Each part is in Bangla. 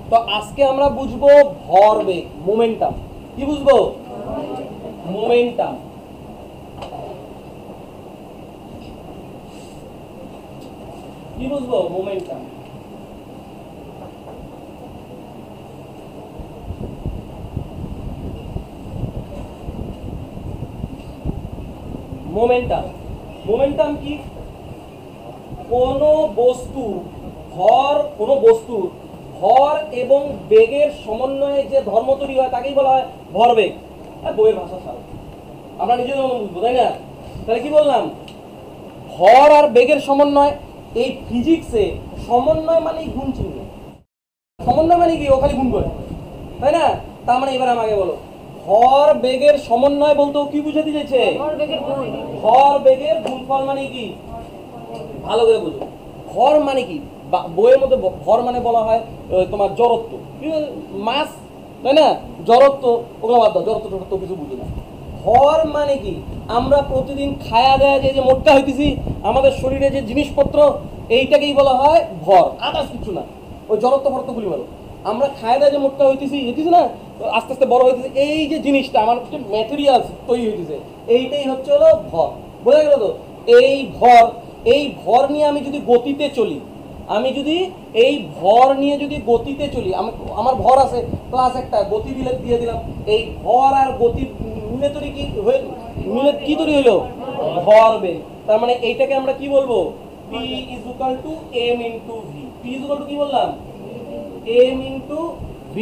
তো আজকে আমরা বুঝবো ভরবেগ, মোমেন্টাম। কি বুঝবো? মোমেন্টাম। কি বুঝবো? মোমেন্টাম। মোমেন্টাম, মোমেন্টাম কি? কোন বস্তুর ভর এবং বেগের সমন্বয়ে যে ধর্ম তৈরি হয় তাকেই বলা হয় ভরবেগ। বইয়ের ভাষা ছাড়া আমরা নিজেদের মতো বুঝবো, তাই না? তাহলে কি বললাম? ভর আর বেগের সমন্বয়। এই ফিজিক্সে সমন্বয় মানে গুণ চিহ্ন। সমন্বয় মানে কি? ও খালি গুণ করে, তাই না? তার মানে এবার আমাকে বলো, ভর বেগের সমন্বয় বলতেও কি বুঝাতে চাইছে? ভর বেগের গুণফল মানে কি? ভালো করে বুঝো। ভর মানে কি? বইয়ের মধ্যে ভর মানে বলা হয় তোমার জড়ত্ব, মাস, তাই না? জড়ত্ব ওগুলো বাদ দাও, জড়ত্ব টড়ত্ব কিছু বুঝি না। ভর মানে কি? আমরা প্রতিদিন খায়া দেয়া যে মোটকা হইতেছি, আমাদের শরীরে যে জিনিসপত্র, এইটাকেই বলা হয় ভর, আদার্স কিছু না। ওই জড়ত্ব ফরত্ব গুলি বলো। আমরা খায়া দেয়া যে মোটকা হইতেছি না, আস্তে আস্তে বড় হইতেছে, এই যে জিনিসটা আমার ম্যাটেরিয়াল তৈরি হইতেছে, এইটাই হচ্ছে হলো ভর। বোঝা গেল তো? এই ভর নিয়ে আমি যদি গতিতে চলি, এই ভর নিয়ে যদি গতিতে চলি, আমার ভর আছে প্লাস একটা গতি দিয়ে দিলাম, এই ভর আর গতি মিলে তৈরি কি তৈরি হলো? ভরবেগ। তার মানে এইটাকে আমরা কি বলবো? P is equal to m into v। P is equal to কি বললাম? m into v।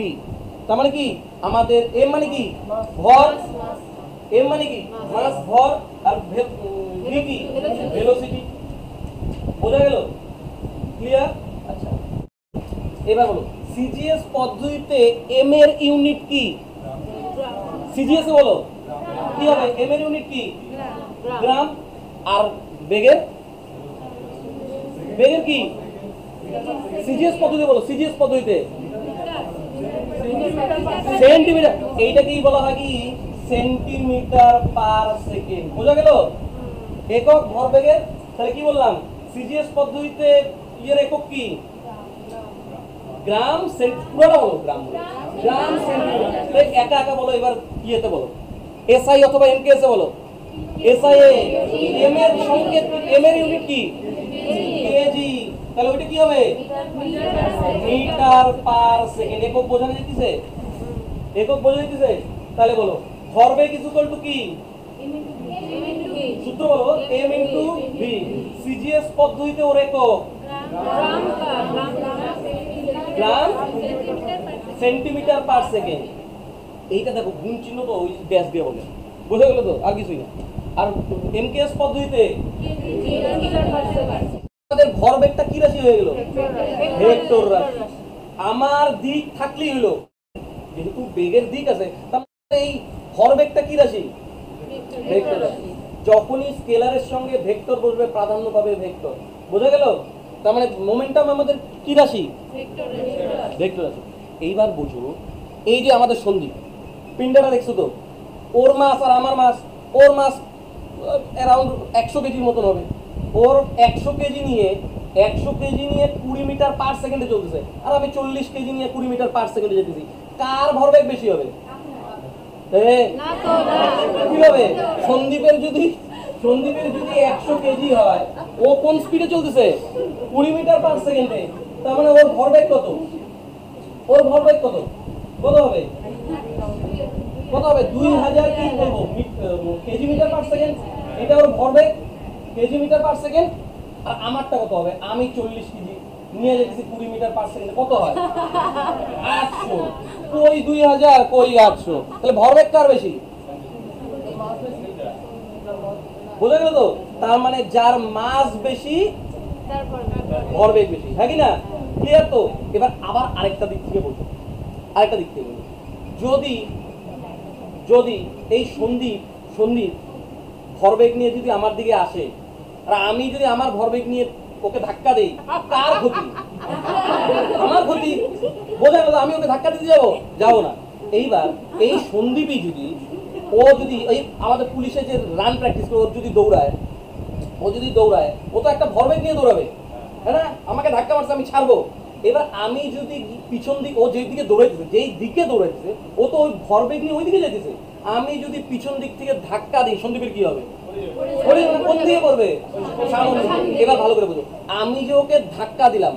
তার মানে কি? আমাদের m মানে কি? ভর। m মানে কি? মাস, ভর, আর v কি? ভেলোসিটি। বোঝা গেল? ক্লিয়ার? আচ্ছা, এবার বলো, সিজিএস পদ্ধতিতে এম এর ইউনিট কি? সিজিএস এ বলো কি হবে? এম এর ইউনিট কি? গ্রাম। আর বেগের কি? সিজিএস পদ্ধতি বলো, সিজিএস পদ্ধতিতে সেন্টিমিটার। এইটাকেই বলা হয় কি? সেন্টিমিটার পার সেকেন্ড। বোঝা গেল? একক ভরবেগের। তাহলে কি বললাম? সিজিএস পদ্ধতিতে এর একক কি? গ্রাম। পুরোটা বলো, গ্রাম সেন্টিমিটার। একা একা বলো। এবার ইয়েতে বলো, এসআই অথবা এমকেএস এ বলো। এসআই এম এর সংকেত, এম এর ইউনিট কি? কেজি। তাহলে ওইটা কি হবে? Metre per second. একক বোঝানো যেতেছে? তাহলে বলো, ভরবেগ ইজ ইকুয়াল টু কি? সূত্র বলো, m into v। সিজিএস পদ্ধতিতে ওর একক গ্রাম সেন্টিমিটার পার সেকেন্ড। এইটা দেখো গুণ চিহ্ন তো ওই ড্যাশ দিয়ে বলে। বুঝে গেল তো? আর কিছুই না। আর এমকেএস পদ্ধতিতে আমাদের ভরবেগটা কি রাশি হয়ে গেল? ভেক্টর রাশি। আমার দিক থাকলেই হলো, যেহেতু বেগের দিক আছে, তাহলে এই ভরবেগটা কি রাশি? ভেক্টর রাশি। যখনই স্কেলারের সঙ্গে ভেক্টর বসবে প্রাধান্য পাবে ভেক্টর। বোঝা গেল? তার মানে মোমেন্টাম আমাদের কি রাশি? ভেক্টর রাশি। এইবার বুঝো, এই যে আমাদের সন্ধি পিন্ডাটা দেখছো তো, ওর মাস আর আমার মাস, ওর মাস অ্যারাউন্ড 100 কেজির মতন হবে। ওর 100 কেজি নিয়ে 20 মিটার পার সেকেন্ডে চলতেছে, আর আমি 40 কেজি নিয়ে 20 মিটার পার সেকেন্ডে যেতেছি। কার ভরবেগ বেশি হবে? কি হবে? সন্দীপের যদি 100 কেজি হয়, ও কোন স্পিডে চলতেছে? 20 মিটার পার সেকেন্ডে। তার মানে ওর ভরবেগ কত? কত হবে? 2000 কি বলবো? Kg metre per second. এটা ওর ভরবেগ কেজি মিটার পার সেকেন্ড। আর আমারটা কত হবে? আমি 40 কেজি নিয়ে যেতেছি 20 মিটার পার সেকেন্ডে। কত হয়? 800। কই 2000, কই 800। তাহলে ভরবেগ কার বেশি? বুঝে গেল তো? তার মানে যার মাস বেশি ভরবেগ বেশি, হ্যাঁ কি না? ক্লিয়ার তো? এবার আবার আরেকটা দিক থেকে বলবো। যদি এই সন্দীপ ভরবেগ নিয়ে যদি আমার দিকে আসে, আর আমি যদি আমার ভরবেগ নিয়ে ওকে ধাক্কা দেই, কার ক্ষতি? আমার ক্ষতি। বোঝা গেল? আমি ওকে ধাক্কা দিতে যাবো না। এইবার এই সন্দীপই যদি ওই আমাদের পুলিশে যে রান প্র্যাকটিস করে, ও যদি দৌড়ায়, ও তো একটা ভরবেগ নিয়ে দৌড়াবে, হ্যাঁ না? আমাকে ধাক্কা মারছে, আমি ছাড়বো, এবার আমি যদি পিছন দিক, ও যেই দিকে দৌড়াইতেছে, যেই দিকে দৌড়াইতেছে ও তো ওই ভরবেগ নিয়ে ওই দিকে যেতেছে, আমি যদি পিছন দিক থেকে ধাক্কা দিই সন্দীপের কি হবে? কোন দিকে করবে? সামনে। এবার ভালো করে বুঝো, আমি যে ওকে ধাক্কা দিলাম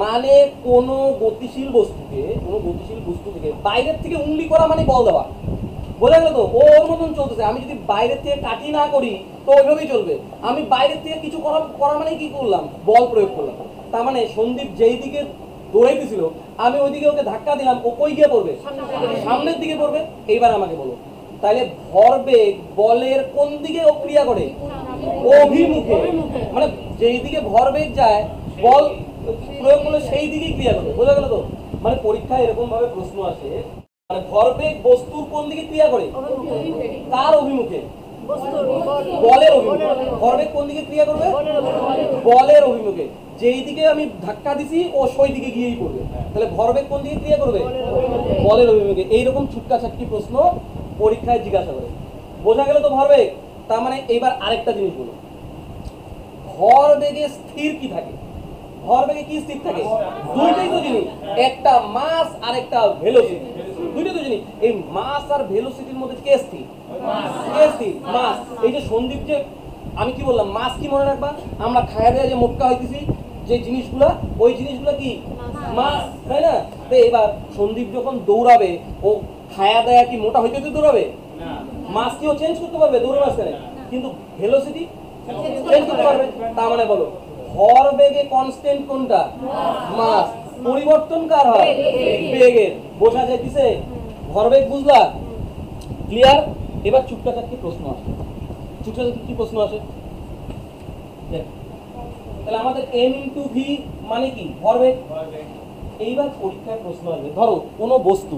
মানে কোনো গতিশীল বস্তু থেকে বাইরের থেকে উংলি করা মানে বল দেওয়া, বোঝা গেল তো? ও ওর মতন চলতেছে, আমি যদি বাইরের থেকে কাটি না করি তো ওইভাবেই চলবে। আমি বাইরের থেকে কিছু করা মানে কি করলাম? বল প্রয়োগ করলাম। তার মানে সন্দীপ যেই দিকে দৌড়াইতেছিল আমি ওইদিকে ওকে ধাক্কা দিলাম, ও কই গিয়ে পড়বে? সামনের দিকে পড়বে। এইবার আমাকে বলো, তাহলে ভরবেগ বলের কোন দিকে ও ক্রিয়া করে? অভিমুখে। মানে যেই দিকে ভরবেগ যায় বল প্রয়োগ করলে সেই দিকেই ক্রিয়া করে, বোঝা গেল তো? মানে পরীক্ষায় এরকম ভাবে প্রশ্ন আসে, মানে ভরবেগ বস্তুর কোন দিকে ক্রিয়া করে? কার অভিমুখে? বলের অভিমুখে। ভরবেগ কোন দিকে ক্রিয়া করবে? বলের অভিমুখে। যেই দিকে আমি ধাক্কা দিছি ও সেই দিকে গিয়েই পড়বে। তাহলে ভরবেগ কোন দিকে ক্রিয়া করবে? বলের অভিমুখে। এইরকম ছুটকা ছাটকি প্রশ্ন পরীক্ষায় জিজ্ঞাসা করে, বোঝা গেল তো ভরবেগ? তার মানে এইবার আরেকটা জিনিস বলো, ভরবেগে স্থির কি থাকে? ভরবেগে কি স্থির থাকে? দুইটাই তো জিনিস, একটা মাস আর একটা ভেলোসিটি। দুইটাই তো জিনিস। এই মাস আর ভেলোসিটির মধ্যে কে স্থির? কে স্থির? মাস। এই যে সন্দীপ, যে আমি কি বললাম, মাস কি মনে রাখবা? আমরা খায়া দেয়া যে মোটকা হইতেছি যে জিনিসগুলা, ওই জিনিসগুলা কি মাস, তাই না? তো এবার সন্দীপ যখন দৌড়াবে ও খায়া দেয়া কি মোটা হইতে দৌড়াবে? মাস কি ও চেঞ্জ করতে পারবে দৌড়ে মাঝখানে? কিন্তু ভেলোসিটি চেঞ্জ করতে পারবে। তার মানে বলো, ভরবেগে কনস্ট্যান্ট কোনটা? মাস। পরিবর্তন কার হয়? বেগের। বোঝা যাইতেছে? ভরবেগ বুঝলা? ক্লিয়ার? এবার চুপটা চারটি প্রশ্ন আসে। চুপটা চারটি কি প্রশ্ন আসে? তাহলে আমাদের m ইনটু v মানে কি? ভরবেগ। এইবার পরীক্ষায় প্রশ্ন আসবে, ধরো কোনো বস্তু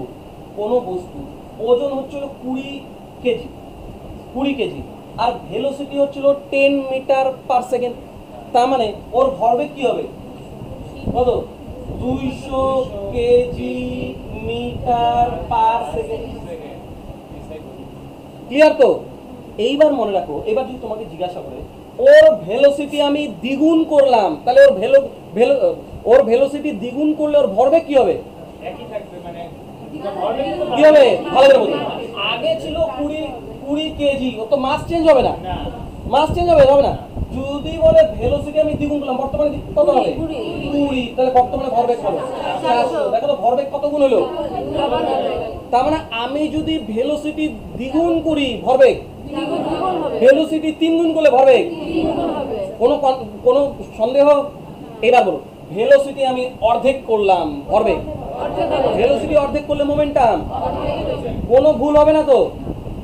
ওজন হচ্ছিল 20 কেজি, 20 কেজি, আর ভেলোসিটি হচ্ছিল 10 মিটার পার সেকেন্ড। তার মানে ওর ভরবেগ কি হবে? কত? 200 kg metre per second. Clear তো? এইবার মনে রাখো, এবার যদি তোমাকে জিজ্ঞাসা করে ওর ভেলোসিটি আমি দ্বিগুণ করলাম, তাহলে ওর ভেলোসিটি দ্বিগুণ করলে ওর ভরবেগ কি হবে? একই থাকবে। মানে কি হবে? ভালো করে বলুন। আগে ছিল 20 কেজি, ও তো মাস চেঞ্জ হবে না? মাস চেঞ্জ হবে না। যদি বলে ভেলোসিটি আমি দ্বিগুণ করলাম, বর্তমানে কত হবে? 20, তাহলে বর্তমানে ভরবেগ কত? 400। দেখো তো ভরবেগ কত গুণ হলো? তার মানে আমি যদি ভেলোসিটি দ্বিগুণ করি ভরবেগ, ভেলোসিটি 3 গুণ করলে ভরবেগ, কোনো সন্দেহ? এবার বলো, ভেলোসিটি আমি অর্ধেক করলাম, ভরবেগ। ভেলোসিটি অর্ধেক করলে মোমেন্টাম, কোনো ভুল হবে না তো?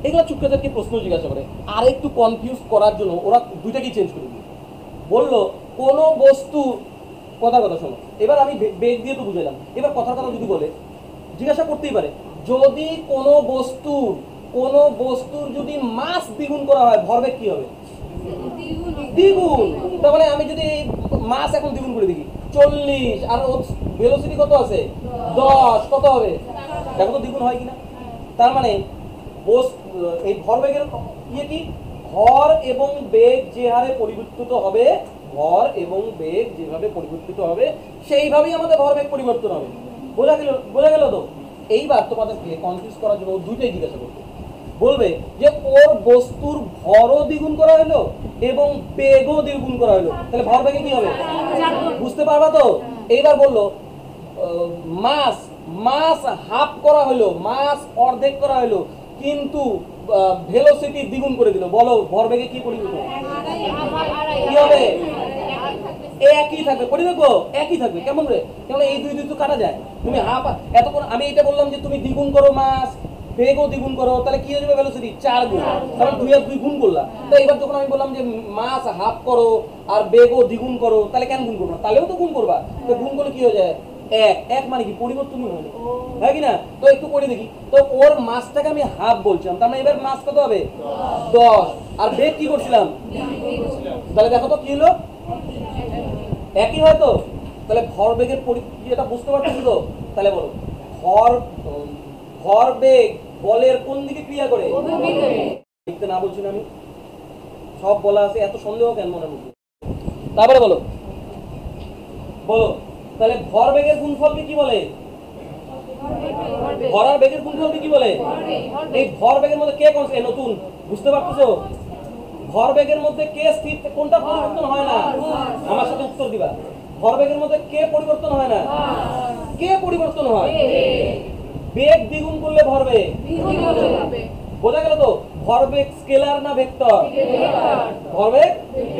এগুলো চুক্কাদেরকে প্রশ্ন জিজ্ঞাসা করে। আর একটু কনফিউজ করার জন্য ওরা দুইটাকেই চেঞ্জ করে দিল। বললো কোন বস্তু, কথা শোনো, এবার আমি বেগ দিয়ে তো বুঝাইলাম, এবার কথার কথা যদি বলে জিজ্ঞাসা করতেই পারে, যদি কোনো বস্তুর যদি মাস দ্বিগুণ করা হয় ভরবেগ কি হবে? দ্বিগুণ। তার মানে আমি যদি মাস এখন দ্বিগুণ করে দিই 40, আর ভেলোসিটি কত আছে? 10, কত হবে? দেখো তো দ্বিগুণ হয় কিনা। তার মানে এই ভরবেগের ইয়ে কি? ভর এবং বেগ যে হারে পরিবর্তিত হবে, ভর এবং বেগ যেভাবে পরিবর্তিত হবে সেইভাবেই আমাদের ভরবেগ পরিবর্তন হবে। বোঝা গেল তো? এইবার তোমাদেরকে কনফিউজ করার জন্য দুইটাই জিজ্ঞাসা করবে, বলবে যে ওর বস্তুর ভরও দ্বিগুণ করা হলো এবং বেগও দ্বিগুণ করা হলো, তাহলে ভরবেগে কি হবে? বুঝতে পারবা তো? এইবার বললো মাস হাফ করা হলো, মাস অর্ধেক করা হলো, কিন্তু ভেলোসিটি দ্বিগুণ করে দিল, বলো ভরবেগে কি পরিবর্তন? কি হবে? একই থাকবে। পরিবেগ একই থাকবে। কেমন রে? কেমন? এই দুই তো কাটা যায়। তুমি হাফ, এতক্ষণ আমি এটা বললাম যে তুমি দ্বিগুণ করো মাস, বেগও দ্বিগুণ করো, তাহলে কি হয়ে যাবে? ভেলোসিটি 4 গুণ, কারণ 2 আর 2 গুণ করলা। তো এবার যখন আমি বললাম যে মাস হাফ করো আর বেগও দ্বিগুণ করো, তাহলে কেন গুণ করবা? তাহলেও তো গুণ করবা। তো গুণ করলে কি হয়ে যায়? এক মানে কি? পরিবর্তনই হয়, হয় কি না? তো একটু করে দেখি তো, ওর মাসটাকে আমি হাফ বলছিলাম, তার মানে এবার মাস কত হবে? 10, আর বেগ কি করছিলাম? তাহলে দেখো তো কি হলো? একই হয়তো। তাহলে ভরবেগের এটা বুঝতে পারছো তো? তাহলে বলো, ভরবেগ বলের কোন দিকে ক্রিয়া করে? লিখতে না বলছি না আমি, সব বলা আছে, এত সন্দেহ কেন মনের মধ্যে? তারপরে বলো তাহলে ভরবেগের গুণফলকে কি বলে? ভর আর বেগের গুণফলকে কি বলে? এই ভরবেগের মধ্যে কে কনস্ট্যান্ট? নতুন বুঝতে পারতেছো? ভরবেগের মধ্যে কে স্থির, কোনটা পরিবর্তন হয় না? আমার সাথে উত্তর দিবা। ভরবেগের মধ্যে কে পরিবর্তন হয় না? কে পরিবর্তন হয়? বেগ দ্বিগুণ করলে ভরবেগ বোঝা গেল তো? ভরবেগ স্কেলার না ভেক্টর? ভরবেগ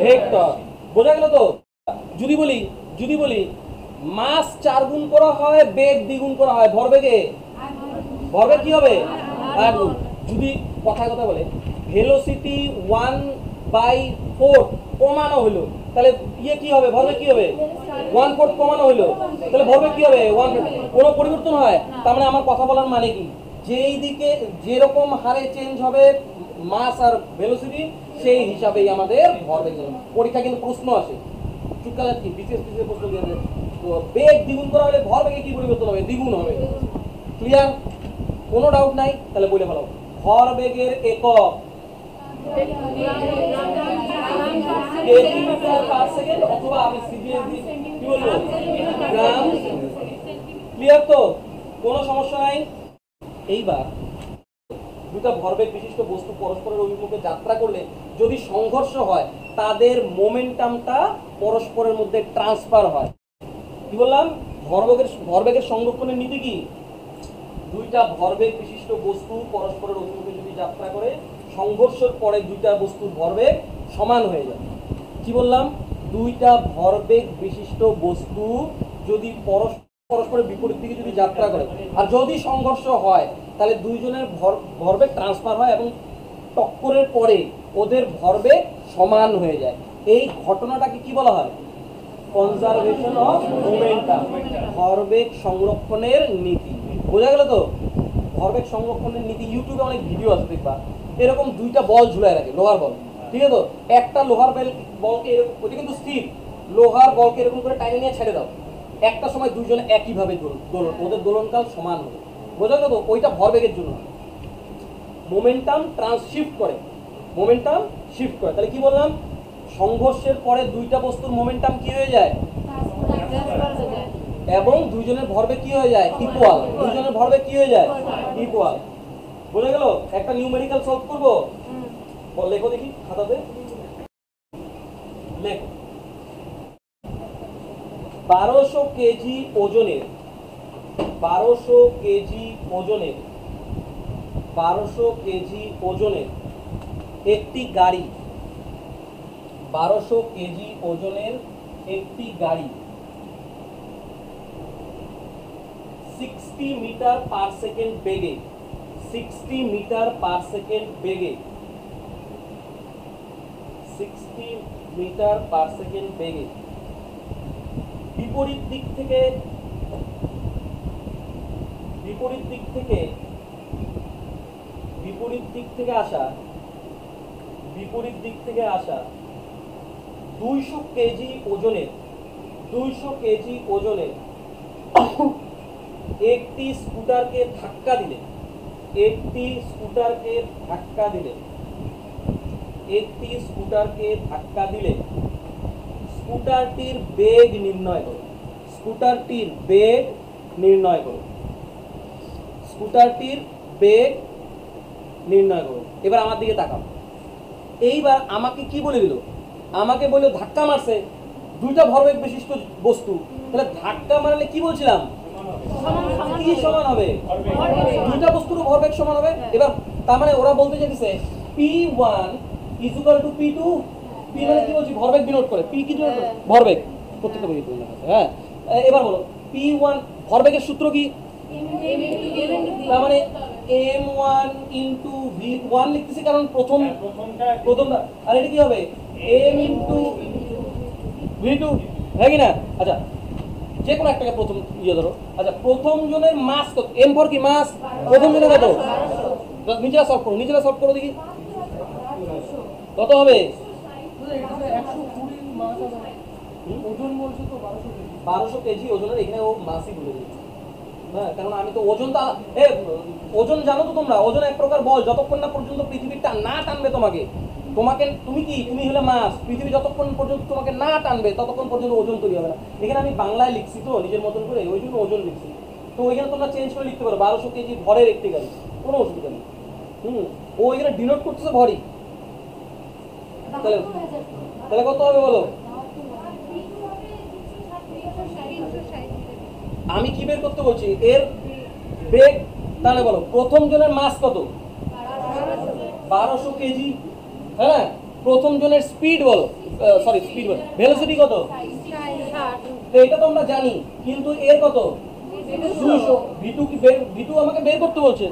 ভেক্টর। বোঝা গেল তো? যদি বলি মাস 4 গুণ করা হয়, বেগ দ্বিগুণ করা হয়, ভরবেগে ভরবেগ কি হবে? 8 গুণ। যদি কথায় কথা বলে ভেলোসিটি 1/4 কমানো হলো, তাহলে ইয়ে কি হবে? ভরবেগ কি হবে? 1/4 কমানো হলো, তাহলে ভরবেগ কি হবে? 1/4। কোনো পরিবর্তন হয়? তার মানে আমার কথা বলার মানে কি, যেই দিকে যেরকম হারে চেঞ্জ হবে মাস আর ভেলোসিটি, সেই হিসাবেই আমাদের ভরবেগ। পরীক্ষা কিন্তু প্রশ্ন আসে, চুটকালার কি বিশেষ প্রশ্ন দিয়ে দেয়। তো বেগ দ্বিগুণ করা হলে ভরবেগে কি পরিবর্তন হবে? দ্বিগুণ হবে। ক্লিয়ার? কোনো ডাউট নাই? তাহলে বলে ফেলো। ভরবেগের একক কেজি মিটার পার সেকেন্ড, অথবা আমি সিবিএস কি বলবো, গ্রাম। ক্লিয়ার তো? কোনো সমস্যা নাই? এইবার দুটো ভরবেগ বিশিষ্ট বস্তু পরস্পরের অভিমুখে যাত্রা করলে যদি সংঘর্ষ হয়, তাদের মোমেন্টামটা পরস্পরের মধ্যে ট্রান্সফার হয়। কি বললাম? ভরবেগের সংরক্ষণের নীতি কি? দুইটা ভরবেগ বিশিষ্ট বস্তু পরস্পরের অভিমুখে যদি যাত্রা করে, সংঘর্ষের পরে দুইটা বস্তুর ভরবেগ সমান হয়ে যায়। কি বললাম? দুইটা ভরবেগ বিশিষ্ট বস্তু যদি পরস্পরের বিপরীত দিকে যদি যাত্রা করে আর যদি সংঘর্ষ হয়, তাহলে দুইজনের ভরবেগ ট্রান্সফার হয় এবং টক্করের পরে ওদের ভরবেগ সমান হয়ে যায়। এই ঘটনাটাকে কি বলা হয়? কনজারভেশন অফ মোমেন্টাম, ভরবেগ সংরক্ষণের নীতি। বোঝা গেল তো? ভরবেগ সংরক্ষণের নীতি। ইউটিউবে অনেক ভিডিও আছে, দেখবা এরকম দুইটা বল ঝুলায় রাখে, লোহার বল, ঠিক আছে তো? একটা লোহার বলকে ওটা কিন্তু স্থির, লোহার বলকে এরকম করে টাইনে নিয়ে ছেড়ে দাও, একটা সময় দুইজনে একইভাবে দোলন, ওদের দোলনকাল সমান হবে। বোঝা গেল তো? ওইটা ভরবেগের জন্য। মোমেন্টাম শিফট করে, মোমেন্টাম শিফট করে। তাহলে কি বললাম? সংঘর্ষের পরে দুইটা বস্তুর মোমেন্টাম কি হয়ে যায়? এবং দুইজনের ভরবেগ কি হয়ে যায়? ইকুয়াল। দুইজনের ভরবেগ কি হয়ে যায়? ইকুয়াল। বোঝা গেল? একটা নিউমেরিক্যাল সলভ করবো, লেখো দেখি খাতাতে, লেখো। 1200 কেজি ওজনের 1200 কেজি ওজনের 1200 কেজি ওজনের একটি গাড়ি, 1200 কেজি ওজনের একটি গাড়ি 60 মিটার পার সেকেন্ড বেগে 60 মিটার পার সেকেন্ড বেগে 60 মিটার পার সেকেন্ড বেগে বিপরীত দিক থেকে আসা 200 কেজি ওজনের একটি স্কুটারকে ধাক্কা দিলে স্কুটারটির বেগ নির্ণয় করো। স্কুটারটির বেগ নির্ণয় করো। এবার আমার দিকে তাকাও। এইবার আমাকে কি বলে দিল? আমাকে বললো ধাক্কা মারছে দুইটা ভরবেগ বিশিষ্ট বস্তু, তাহলে ধাক্কা মারলে কি বলছিলাম? কি সমান হবে? দুইটা বস্তুর ভরবেগ সমান হবে। এবার তার মানে ওরা বলতে চাইছে P1 = P2। P মানে কি বলছি? ভরবেগ বিনোট করে। P কি ভরবেগ, প্রত্যেকটা বই হ্যাঁ। এবার বলো P1 ভরবেগের সূত্র কি? তার মানে m1 * v1 লিখতেছি, কারণ প্রথমটা। আর এটা কি হবে? m * v2, হ্যাঁ কি না? আচ্ছা, যে কোনো একটাকে প্রথম ধরো। আচ্ছা, প্রথম জনের মাস কত? m ফর কি? মাস। প্রথম জনের কত? নিজেরা সলভ করো দেখি কত হবে। 1200 কেজি ওজনের, এখানে ও মাসই বলে দিয়েছে। হ্যাঁ, কারণ আমি তো ওজন জানো তো তোমরা, ওজন এক প্রকার বল, যতক্ষণ না পর্যন্ত পৃথিবীর না টানবে তোমাকে তোমাকে তুমি হলে মাস, পৃথিবী যতক্ষণ পর্যন্ত তোমাকে না টানবে ততক্ষণ পর্যন্ত ওজন তৈরি হবে না। এখানে আমি বাংলায় লিখছি তো নিজের মতন করে, ওই জন্য ওজন লিখছি। তো ওইখানে তোমরা চেঞ্জ করে লিখতে পারো 1200 কেজি ভরের একটি গাড়ি, কোনো অসুবিধা নেই। ও এখানে ডিনোট করতেছে ভরই। তাহলে তাহলে কত হবে বলো? আমি কি বের করতে বলছি? এর বেগ, তাহলে বলো প্রথম জনের মাস কত? 1200 কেজি, হ্যাঁ। প্রথম জনের স্পিড বলো, সরি স্পিড বলো, ভেলোসিটি কত? তো এটা তো আমরা জানি, কিন্তু এর কত? 200। v2 কি v2 আমাকে বের করতে বলছে,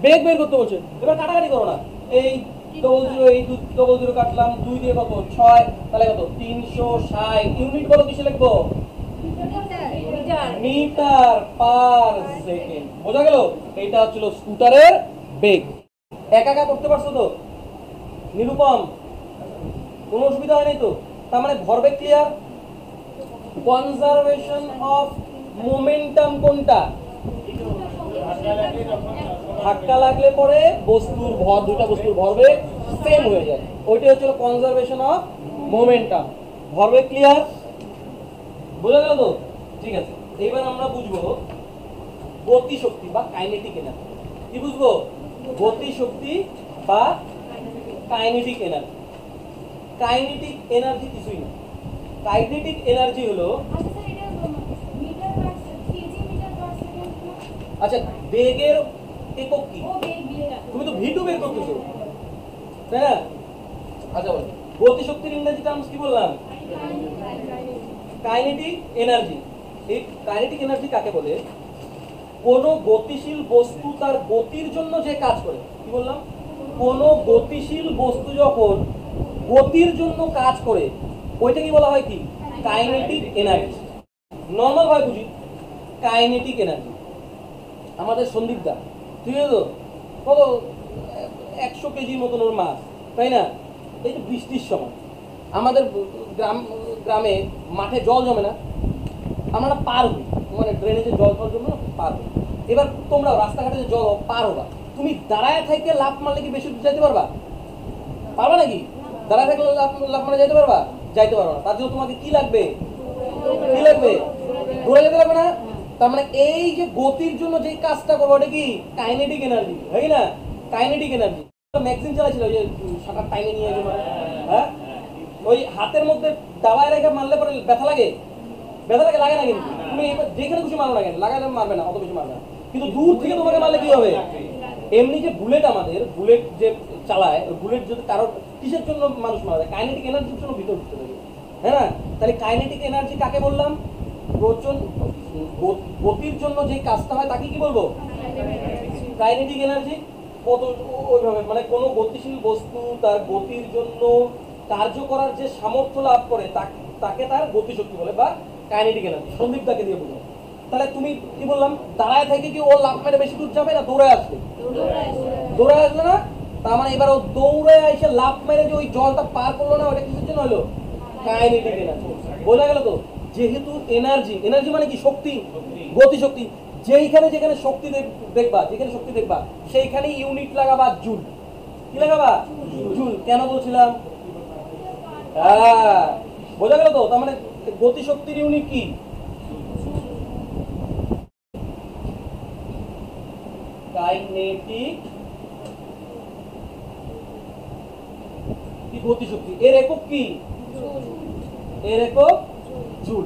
বেগ বের করতে বলছে। এবার কাটাকাটি করো না, এই ডবল জিরো, এই ডবল জিরো কাটলাম, 2 দিয়ে কত 6, তাহলে কত 360। ইউনিট বলো কিসে লিখবো? Metre per second. বোঝা গেল? এটা হচ্ছিল স্কুটারের বেগ। একা একা করতে পারছো তো নিরুপম? কোনো অসুবিধা হয় নাই তো? তার মানে ভরবেগ ক্লিয়ার। কনজারভেশন অফ মোমেন্টাম কোনটা? ধাক্কা লাগলে পরে বস্তুর ভর, দুটা বস্তুর ভরবেগ সেম হয়ে যায়, ওইটা হচ্ছে কনজারভেশন অফ মোমেন্টাম। ভরবেগ ক্লিয়ার? বোঝা গেল তো? ঠিক আছে, এবার আমরা বুঝবো গতিশক্তি বা কাইনেটিক এনার্জি। কি বুঝবো? গতিশক্তি বা কাইনেটিক এনার্জি। কাইনেটিক এনার্জি কিছুই না। কাইনেটিক এনার্জি হলো, আচ্ছা বেগের একক কি? তুমি তো v2 বের করতেছো, তাই না? আচ্ছা বলো গতিশক্তির ইংরেজি টার্মস কি বললাম? Kinetic energy. এই কাইনেটিক এনার্জি কাকে বলে? কোন গতিশীল বস্তু তার গতির জন্য যে কাজ করে, কি বললাম? কোন গতিশীল বস্তু যখন গতির জন্য কাজ করে, ওইটা কি বলা হয়? কি? Kinetic energy. নর্মাল ভাবে বুঝি, কাইনেটিক এনার্জি। আমাদের সন্দীপ দা, ঠিক আছে তো, কত 100 কেজির মতন ওর মাছ, তাই না? এই যে বৃষ্টির সময় আমাদের গ্রামে মাঠে জল জমে না, আমরা পার হই, মানে ড্রেনেজে জল জমে না, পার হই। এবার তোমরা রাস্তাঘাটে যে জল পার হবা, তুমি দাঁড়ায় থেকে লাফ মারলে কি বেশি দূর যাইতে পারবা? পারবা নাকি? দাঁড়ায় থেকে লাফ মারে যাইতে পারবা? যাইতে পারবা না। তার জন্য তোমাকে কি লাগবে? কি লাগবে? দৌড়ে যেতে পারবে না। তার মানে এই যে গতির জন্য যে কাজটা করবো, ওটা কি? কাইনেটিক এনার্জি, হয় না? Kinetic energy. ম্যাগজিন চালাইছিল যে সাঁতার টাইমে নিয়ে যাবে, হ্যাঁ, ওই হাতের মধ্যে দাবায় রেখে মারলে পরে ব্যথা লাগে? ব্যথা লাগে? লাগে না? কিন্তু তুমি যেখানে খুশি মারো না কেন, লাগালে মারবে না, অত বেশি মারবে না। কিন্তু দূর থেকে তোমাকে মারলে কি হবে? এমনি যে বুলেট, আমাদের বুলেট যে চালায়, বুলেট যদি কারোর কিসের জন্য মানুষ মারা যায়? কাইনেটিক এনার্জির জন্য ভিতর ঢুকতে থাকে, হ্যাঁ না? তাহলে কাইনেটিক এনার্জি কাকে বললাম? প্রচন্ড গতির জন্য যে কাজটা হয় তাকে কি বলবো? Kinetic energy. কত ওইভাবে, মানে কোনো গতিশীল বস্তু তার গতির জন্য কার্য করার যে সামর্থ্য লাভ করে তাকে তার গতিশক্তি বলে বা কাইনেটিক এনার্জি। সন্দীপ দাকে দিয়ে বললাম। তাহলে তুমি কি বললাম? দাঁড়ায় থেকে কি ও লাভ মেরে বেশি দূর যাবে না দৌড়ে আসবে? দৌড়ে আসবে না। তার মানে এবার ও দৌড়ে এসে লাভ মেরে যে ওই জলটা পার করলো না, ওটা কিসের জন্য হলো? Kinetic energy. বোঝা গেল তো? যেহেতু এনার্জি, এনার্জি মানে কি? শক্তি, গতিশক্তি। যেখানে যেখানে শক্তি দেখবা, যেখানে শক্তি দেখবা সেইখানে ইউনিট লাগাবা জুল। কি লাগাবা? জুল। কেন বলছিলাম? হ্যাঁ, বোঝা গেল তো? তার মানে গতিশক্তির ইউনিট কি? কাইনেটিক কি গতিশক্তি। এর একক কি? এর একক জুল।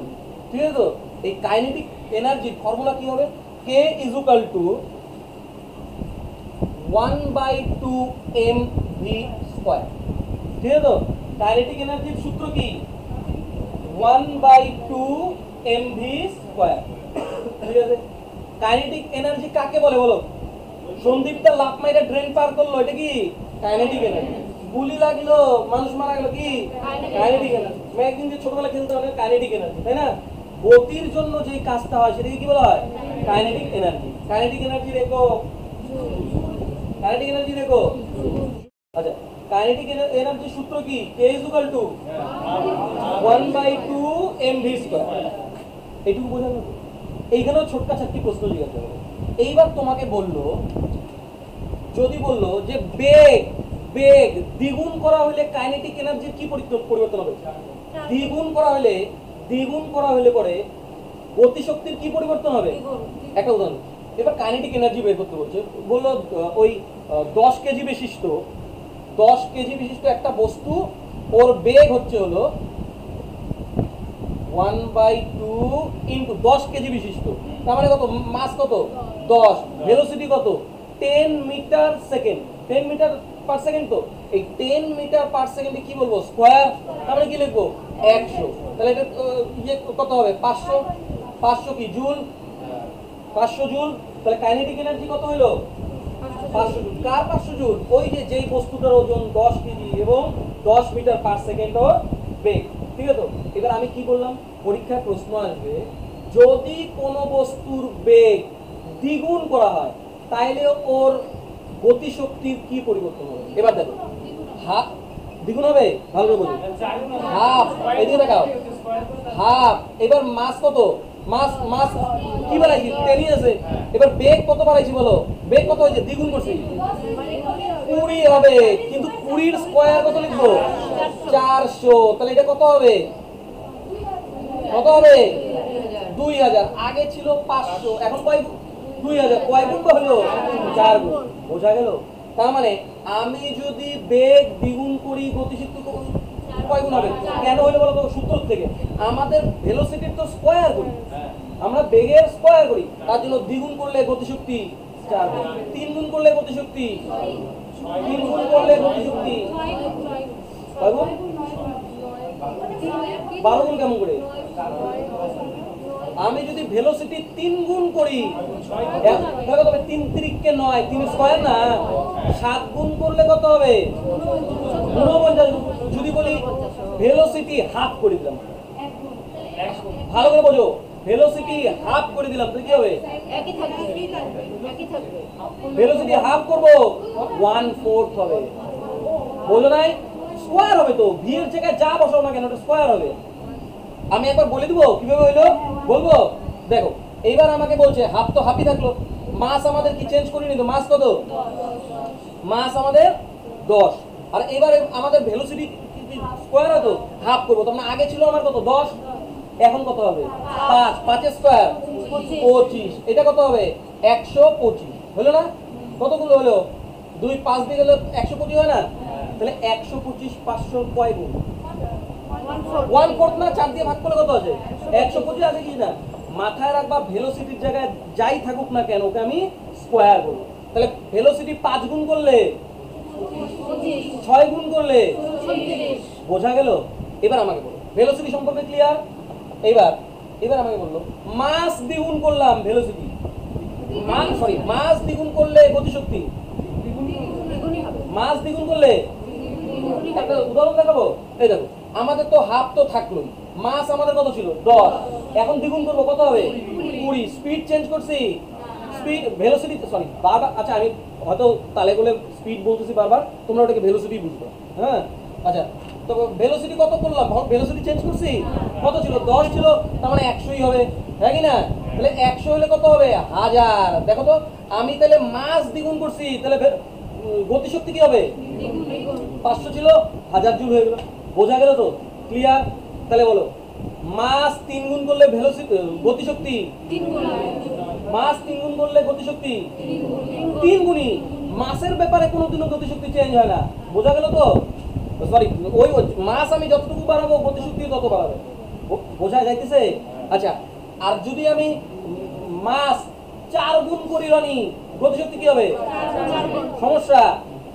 ঠিক আছে তো? এই কাইনেটিক এনার্জির ফর্মুলা কি হবে? K is equal to 1/2 mv square. ঠিক আছে তো? কাইনেটিক এনার্জির সূত্র কি? 1/2 mv স্কয়ার। ঠিক আছে? কাইনেটিক এনার্জি কাকে বলে বলো? সন্দীপটা লাফ মাইরা ড্রেন পার করলো, এটা কি? Kinetic energy. গুলি লাগলো, মানুষ মারা গেল, কি? Kinetic energy. একদিন যে ছোটবেলা খেলতে হবে, কাইনেটিক এনার্জি, তাই না? গতির জন্য যে কাজটা হয় সেটাকে কি বলা হয়? Kinetic energy. কাইনেটিক এনার্জি দেখো, কাইনেটিক এনার্জি দেখো। আচ্ছা, কাইনেটিক এনার্জির সূত্র কি? K is equal to 1/2 mv square. এইটুকু বোঝানো। এইখানেও ছোটকা ছাটকি প্রশ্ন জিজ্ঞাসা করবে। এইবার তোমাকে বললো, যদি বললো যে বেগ বেগ দ্বিগুণ করা হলে কাইনেটিক এনার্জির কি পরিবর্তন হবে? দ্বিগুণ করা হলে পরে গতিশক্তির কি পরিবর্তন হবে? একটা উদাহরণ, এবার কাইনেটিক এনার্জি বের করতে বলছে, বললো ওই 10 কেজি বিশিষ্ট একটা বস্তু, ওর বেগ হচ্ছে হলো 1/2 ইন্টু 10 কেজি বিশিষ্ট, তার মানে কত? মাস কত? 10, ভেলোসিটি কত? 10 metre second, 10 metre per second. তো এই 10 মিটার পার সেকেন্ডে কি বলবো? স্কয়ার, তার মানে কি লিখবো? 100। তাহলে এটা ইয়ে কত হবে? 500 কি জুল? 500 জুল। তাহলে কাইনেটিক এনার্জি কত হলো? 500 জুল। কার 500 জুল? ওই যে যেই বস্তুটার ওজন 10 কেজি এবং 10 মিটার পার সেকেন্ড ওর বেগ, ঠিক আছে? তো এবার আমি কি বললাম, পরীক্ষায় প্রশ্ন আসবে যদি কোনো বস্তুর বেগ দ্বিগুণ করা হয় তাইলে ওর গতিশক্তির কি পরিবর্তন হবে? এবার দেখো, হাফ দ্বিগুণ হবে, ভালো করে বলুন। হাফ, এদিকে দেখাও, হাফ। এবার মাস কত? মাস কি বাড়াইছি? 10 আছে। এবার বেগ কত বাড়াইছি বলো? বেগ কত হয়েছে? দ্বিগুণ করছি, 20 হবে। কিন্তু 20 স্কয়ার কত লিখবো? 400। তাহলে এটা কত হবে? 2000। আগে ছিল 500, এখন কয়? 2000। কয় গুণ হলো? 4 গুণ। বোঝা গেল? তার মানে আমি যদি বেগ দ্বিগুণ করি গতিশক্তি কয় গুণ হবে? কেন হলো বলো তো? সূত্র থেকে আমাদের ভেলোসিটির তো স্কয়ার করি, আমরা বেগের স্কয়ার করি, তার জন্য দ্বিগুণ করলে গতিশক্তি 4 গুণ, 3 গুণ করলে গতিশক্তি, 3 গুণ করলে গতিশক্তি কয় গুণ? 12 গুণ। কেমন করে? আমি যদি ভেলোসিটি 3 গুণ করি তাহলে কত হবে? 3 3 কে 9, 3 স্কয়ার না, 7 গুণ করলে কত হবে? 49। যদি বলি ভেলোসিটি হাফ করে দিলাম, ভালো করে বোঝো, ভেলোসিটি হাফ করে দিলাম তাহলে কি হবে? একই থাকবে। ভেলোসিটি হাফ করব, 1/4 হবে। বোঝো নাই? স্কয়ার হবে তো, ভি এর জায়গায় যা বসাও না কেন ওটা স্কয়ার হবে। আমি একবার বলে দিব কিভাবে হইলো, বলবো। দেখো এইবার আমাকে বলছে হাফ, তো হাফই থাকলো। মাস আমাদের কি চেঞ্জ করিনি তো? মাস কত? মাস আমাদের 10। আর এবারে আমাদের ভেলোসিটি স্কয়ার হতো, হাফ করবো। তার মানে আগে ছিল আমার কত? 10, এখন কত হবে? 5, 5 এর স্কয়ার 25। এটা কত হবে? 125। হলো না? কতগুলো হলো? 2 5 দিয়ে গেলে 125 হয় না? তাহলে 125 500 কয় গুণ? 1/4 না, 4 দিয়ে ভাগ করলে কত আছে? 125 আছে কি না? মাথায় রাখবা, ভেলোসিটির জায়গায় যাই থাকুক না কেন ওকে আমি স্কয়ার করব। তাহলে ভেলোসিটি 5 গুণ করলে, 6 গুণ করলে, বোঝা গেল? এবার আমাকে বলো ভেলোসিটি সম্পর্কে ক্লিয়ার? এবার আমাকে বললো মাস দ্বিগুণ করলাম ভেলোসিটি, মাস দ্বিগুণ করলে গতিশক্তি, মাস দ্বিগুণ করলে একটা উদাহরণ দেখাবো। এই দেখো, আমাদের তো হাফ তো থাকলোই, মাস আমাদের কত ছিল? 10। এখন দ্বিগুণ করবো, কত হবে? 20। স্পিড চেঞ্জ করছি, স্পিড ভেলোসিটি বারবার, আচ্ছা আমি হয়তো তালে করে স্পিড বলতেছি বারবার, তোমরা ওটাকে ভেলোসিটি বুঝবে। হ্যাঁ, আচ্ছা তো ভেলোসিটি কত করলাম? ভেলোসিটি চেঞ্জ করছি, কত ছিল? 10 ছিল, তার মানে 100ই হবে, হ্যাঁ কি না? তাহলে 100 হলে কত হবে? 1000। দেখো তো, আমি তাহলে মাস দ্বিগুণ করছি, তাহলে গতিশক্তি কি হবে? 500 ছিল, 1000 জুল হয়ে গেল। বোঝা গেল তো? ক্লিয়ার? তাহলে বলো মাস 3 গুণ করলে ভেলোসিটি গতিশক্তি, মাস 3 গুণ করলে গতিশক্তি 3 গুণই। মাসের ব্যাপারে কোনোদিনও গতিশক্তি চেঞ্জ হয় না। বোঝা গেল তো? সরি, ওই মাস আমি যতটুকু বাড়াবো গতিশক্তি তত বাড়াবে। বোঝা যাইতেছে? আচ্ছা, আর যদি আমি মাস 4 গুণ করি রানি, গতিশক্তি কি হবে? সমস্যা।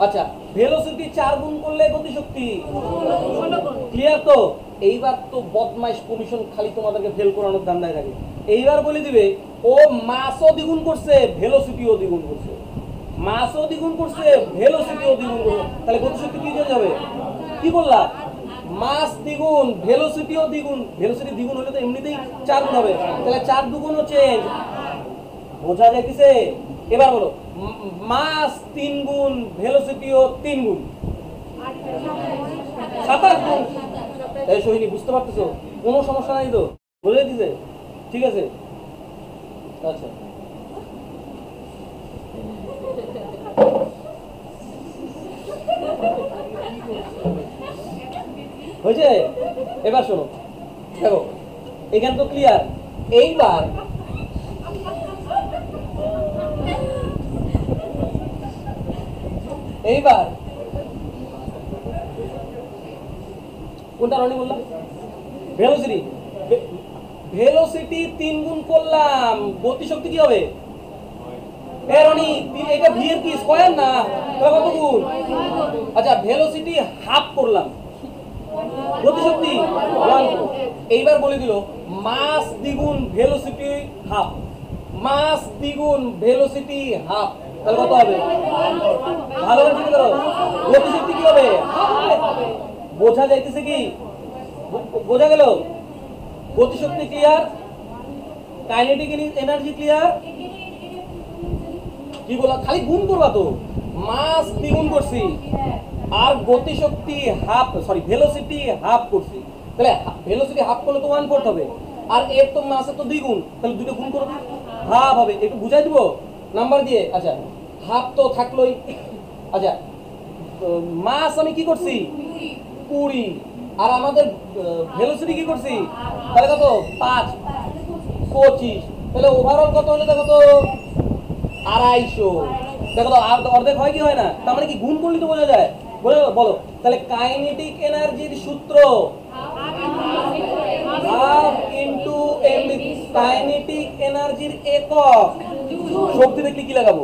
আচ্ছা, ভেলোসিটি 4 গুণ করলে গতিশক্তি, ক্লিয়ার তো? এইবার তো বদমাইশ কমিশন খালি তোমাদেরকে ফেল করানোর ধান্দায় থাকে। এইবার বলে দিবে ও মাসও দ্বিগুণ করছে, ভেলোসিটিও দ্বিগুণ করছে, মাসও দ্বিগুণ করছে, ভেলোসিটিও দ্বিগুণ করছে, তাহলে গতিশক্তি কি হয়ে যাবে? কি বললা? মাস দ্বিগুণ, ভেলোসিটিও দ্বিগুণ। ভেলোসিটি দ্বিগুণ হলে তো এমনিতেই 4 গুণ হবে, তাহলে 4 দুগুণও চেঞ্জ। বোঝা যাইতেছে? এবার বলো মাস 3 গুণ, ভেলোসিটিও 3 গুণ, 27 গুণ। এই সোহিনী, বুঝতে পারতেছো? কোনো সমস্যা নাই তো? বুঝে দিছে? ঠিক আছে, আচ্ছা। হয়েছে? এবার শোনো, দেখো এখানে তো ক্লিয়ার। এইবার এইবার কোনটা রনি বললাম? ভেলোসিটি। ভেলোসিটি 3 গুণ করলাম, গতিশক্তি কি হবে? এ রনি, এটা ভি এর কি স্কয়ার না? তাহলে কত গুণ? আচ্ছা, ভেলোসিটি হাফ করলাম, গতিশক্তি 1। এইবার বলে দিল মাস দ্বিগুণ ভেলোসিটি হাফ, মাস দ্বিগুণ ভেলোসিটি হাফ, তাহলে কত হবে? ভালো করে চিন্তা করো, গতিশক্তি কি হবে? বোঝা যাইতেছে কি? বোঝা গেল? গতিশক্তি ক্লিয়ার, কাইনেটিক এনার্জি ক্লিয়ার। কি বলা, খালি গুণ করবা তো, মাস দ্বিগুণ করছি আর গতিশক্তি হাফ, সরি ভেলোসিটি হাফ করছি, তাহলে ভেলোসিটি হাফ করলে তো 1/4 হবে, আর এর তো মাসে তো দ্বিগুণ, তাহলে দুটো গুণ করো, হাফ হবে। একটু বুঝাই দিব নাম্বার দিয়ে। আচ্ছা, হাফ তো থাকলোই। আচ্ছা, মাস আমি কি করছি? 20, আর আমাদের ভেলোসিটি কি করছি? তাহলে কত? 5, 25, তাহলে ওভারঅল কত হলো দেখো তো? 250। দেখো তো, আর অর্ধেক হয় কি হয় না? তার মানে কি গুণ করলে তো বোঝা যায়। বলো তাহলে কাইনেটিক এনার্জির সূত্র হাফ ইনটু এমভি। কাইনেটিক এনার্জির একক শক্তি দেখলে কি লাগাবো?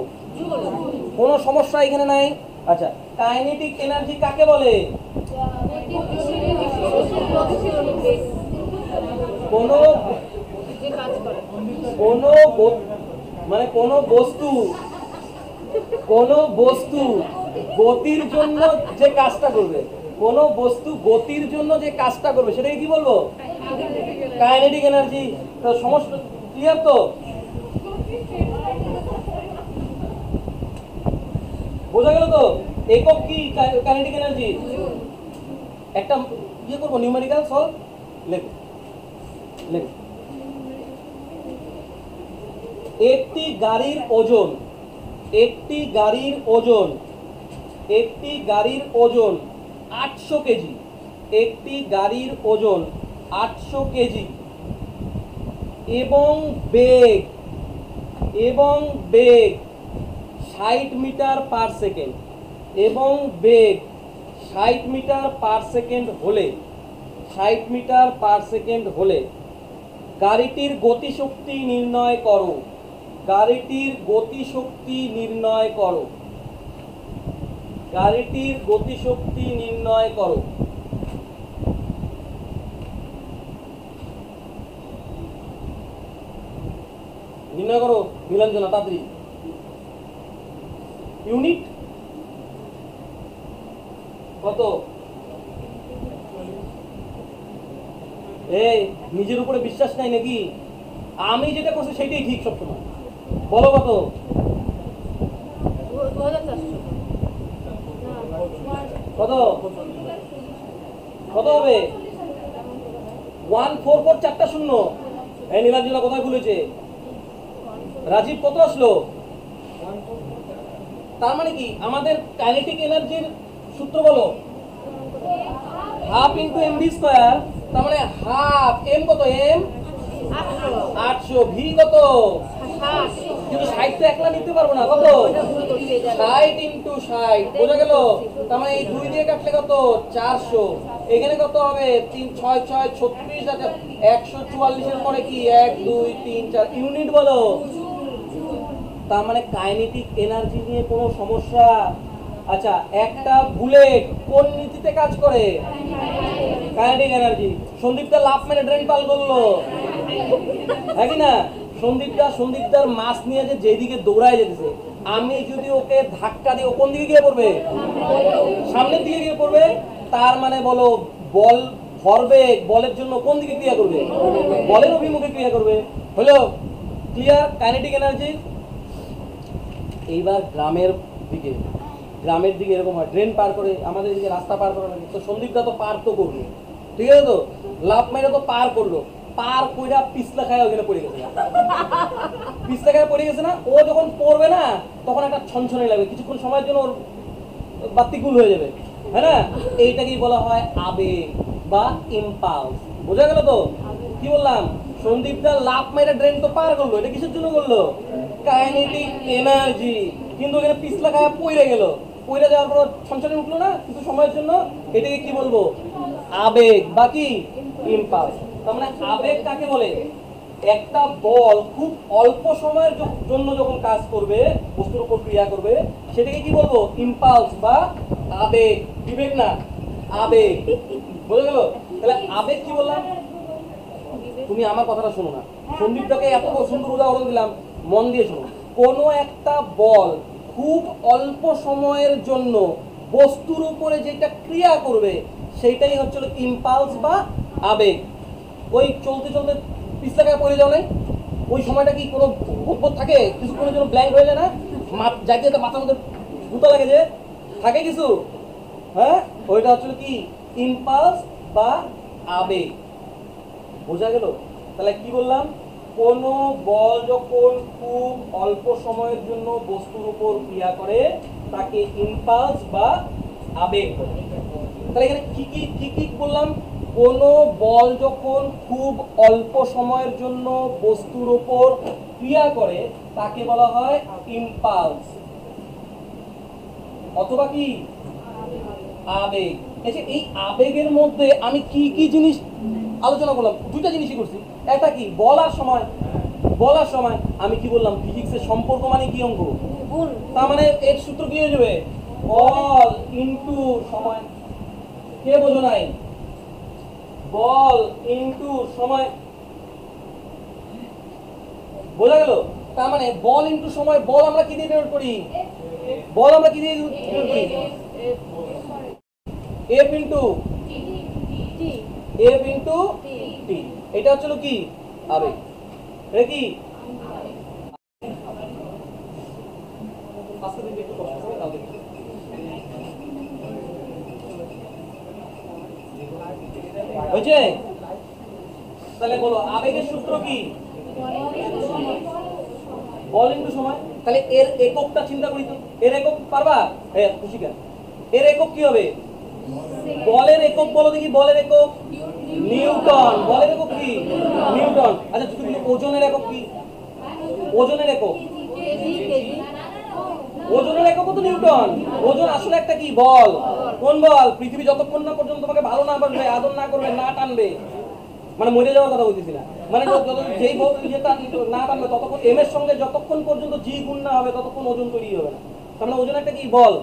কোনো সমস্যা এখানে নাই। আচ্ছা, কাইনেটিক এনার্জি কাকে বলে? কোনো মানে কোনো বস্তু গতির জন্য যে কাজটা করবে, কোন বস্তু গতির জন্য যে কাজটা করবে সেটাকে কি বলবো? Kinetic energy. তো সমস্যা ক্লিয়ার তো? বোঝা গেল তো? একক কি কাইনেটিক এনার্জি? একটা ইয়ে করবো, নিউমেরিক্যাল সলভ। লেখ লেখ। একটি গাড়ির ওজন, একটি গাড়ির ওজন 800 কেজি, একটি গাড়ির ওজন 800 কেজি এবং বেগ 60 মিটার পার সেকেন্ড, এবং বেগ 60 মিটার পার সেকেন্ড হলে, 60 মিটার পার সেকেন্ড হলে গাড়িটির গতিশক্তি নির্ণয় করো। গাড়িটির গতিশক্তি নির্ণয় করো। গাড়িটির গতিশক্তি নির্ণয় করো। নির্ণয় করো নীলাঞ্জনা, তাড়াতাড়ি। ইউনিট কত? এই নিজের উপরে বিশ্বাস নাই নাকি? আমি যেটা করছি সেটাই ঠিক সবসময়। বলো কত? কত কত হবে? 144 4টা শূন্য। এই নীলাঞ্জনা কোথায় ভুলেছে? রাজীব কত আসলো? তার মানে কি আমাদের কাইনেটিক এনার্জির সূত্র বলো? Half into MV square. তার মানে হাফ এম কত? এম 800, ভি কত? কিন্তু 60 তো একলা নিতে পারবো না, কত? 60 ইন্টু 60, বোঝা গেল? তার মানে এই 2 দিয়ে কাটলে কত? 400। এখানে কত হবে? 3 6 6 36। আচ্ছা, 144 এর পরে কি 1 2 3 4 ইউনিট বলো। তার মানে কাইনেটিক এনার্জি নিয়ে কোনো সমস্যা? আচ্ছা, একটা বুলেট কোন নীতিতে কাজ করে? Kinetic energy. সন্দীপদা লাফ মেরে ড্রেন পাল করলো, হ্যাঁ কি না? সন্দীপদার মাছ নিয়ে যে যেদিকে দৌড়ায় যেতেছে, আমি যদি ওকে ধাক্কা দিই, ও কোন দিকে গিয়ে পড়বে? সামনের দিকে গিয়ে পড়বে। তার মানে বলো, বল ভরবেগ বলের জন্য কোন দিকে ক্রিয়া করবে? বলের অভিমুখে ক্রিয়া করবে। হলো ক্লিয়ার কাইনেটিক এনার্জি? এইবার গ্রামের দিকে এরকম হয়, ড্রেন পার করে আমাদের এদিকে রাস্তা পার করা লাগে, তো সন্দীপদা তো পার তো করলো, ঠিক আছে তো? লাভ মেরে তো পার করলো, পার কইরা পিছলা খায় ওখানে পড়ে গেছে, পিছলা খায় পড়ে গেছে না? ও যখন পড়বে না তখন একটা ছনছনে লাগবে, কিছুক্ষণ সময়ের জন্য ওর বাতিগুল হয়ে যাবে, হ্যাঁ না? এইটাকেই বলা হয় আবেগ। বা ইম্পালস। বোঝা গেল তো? কি বললাম? সন্দীপটা লাফ মেরে ড্রেন তো পার করলো, এটা কিসের জন্য করলো? Kinetic energy. কিন্তু এখানে পিছলা খায়া পড়ে গেল, পড়ে যাওয়ার পর ছনছনে উঠলো না কিন্তু সময়ের জন্য, এটাকে কি বলবো? আবেগ বা কি ইম্পালস। তার মানে আবেগ কাকে বলে? একটা বল খুব অল্প সময়ের জন্য যখন কাজ করবে, বস্তুর উপর ক্রিয়া করবে, সেটাকে কি বলবো? ইম্পালস বা আবেগ। বিবেক না, আবেগ। বোঝা গেল? তাহলে আবেগ কি বললাম? তুমি আমার কথাটা শোনো না, সন্দীপটাকে এত সুন্দর উদাহরণ দিলাম, মন দিয়ে শোনো। কোনো একটা বল খুব অল্প সময়ের জন্য বস্তুর উপরে যেটা ক্রিয়া করবে সেইটাই হচ্ছে ইম্পালস বা আবেগ। ওই চলতে চলতে পিছলা গায়ে পড়ে যাও নাই, ওই সময়টা কি কোনো বোধ থাকে? কিছুক্ষণের জন্য ব্ল্যাঙ্ক হয়ে যায় না? যাইতে যেতে মাথার মধ্যে গুতা লাগে যে থাকে কিছু, হ্যাঁ, ওইটা হচ্ছে কি ইম্পালস বা আবেগ। বোঝা গেল? তাহলে কি বললাম? কোন বল যখন খুব অল্প সময়ের জন্য বস্তুর উপর ক্রিয়া করে তাকে ইম্পালস বা আবেগ বলে। তাহলে এখানে কি কি বললাম? কোন বল যখন খুব অল্প সময়ের জন্য বস্তুর উপর ক্রিয়া করে তাকে বলা হয় ইম্পালস অথবা কি আবেগ। এই আবেগের মধ্যে আমি কি কি জিনিস আলোচনা করলাম? দুইটা জিনিসই করছি। একটা কি বলার সময়, বলার সময় আমি কি বললাম? ফিজিক্সের সম্পর্ক মানে কি অঙ্ক? তার মানে এর সূত্র কি হয়ে যাবে? বল ইনটু সময়। কে বোঝো নাই? বল ইনটু সময়। বোঝা গেল? তার মানে বল ইনটু সময়। বল আমরা কি দিয়ে ডিনোট করি? বল আমরা কি দিয়ে ডিনোট করি? এফ ইনটু এফ ইনটু টি। এটা হচ্ছে কি আবেগ। এটা কি হয়েছে? তাহলে বলো আবেগের সূত্র কি? বল ইনটু সময়। তাহলে এর এককটা চিন্তা করি তো। এর একক পারবা? হ্যাঁ, খুশি কেন? এর একক কি হবে? বলের একক বলো দেখি। বলের একক নিউটন। বলের একক কি? নিউটন। আচ্ছা যদি বলি ওজনের একক কি? ওজনের একক ওজনের একক তো নিউটন। ওজন আসলে একটা কি বল? কোন বল? পৃথিবী যতক্ষণ না পর্যন্ত তোমাকে ভালো না বাসবে, আদর না করবে, না টানবে, মানে মরে যাওয়ার কথা বলতেছি না, মানে যেই বল যেটা না টানবে ততক্ষণ, এম এর সঙ্গে যতক্ষণ পর্যন্ত জি গুণ না হবে ততক্ষণ ওজন তৈরি হবে না। তার মানে ওজন একটা কি বল,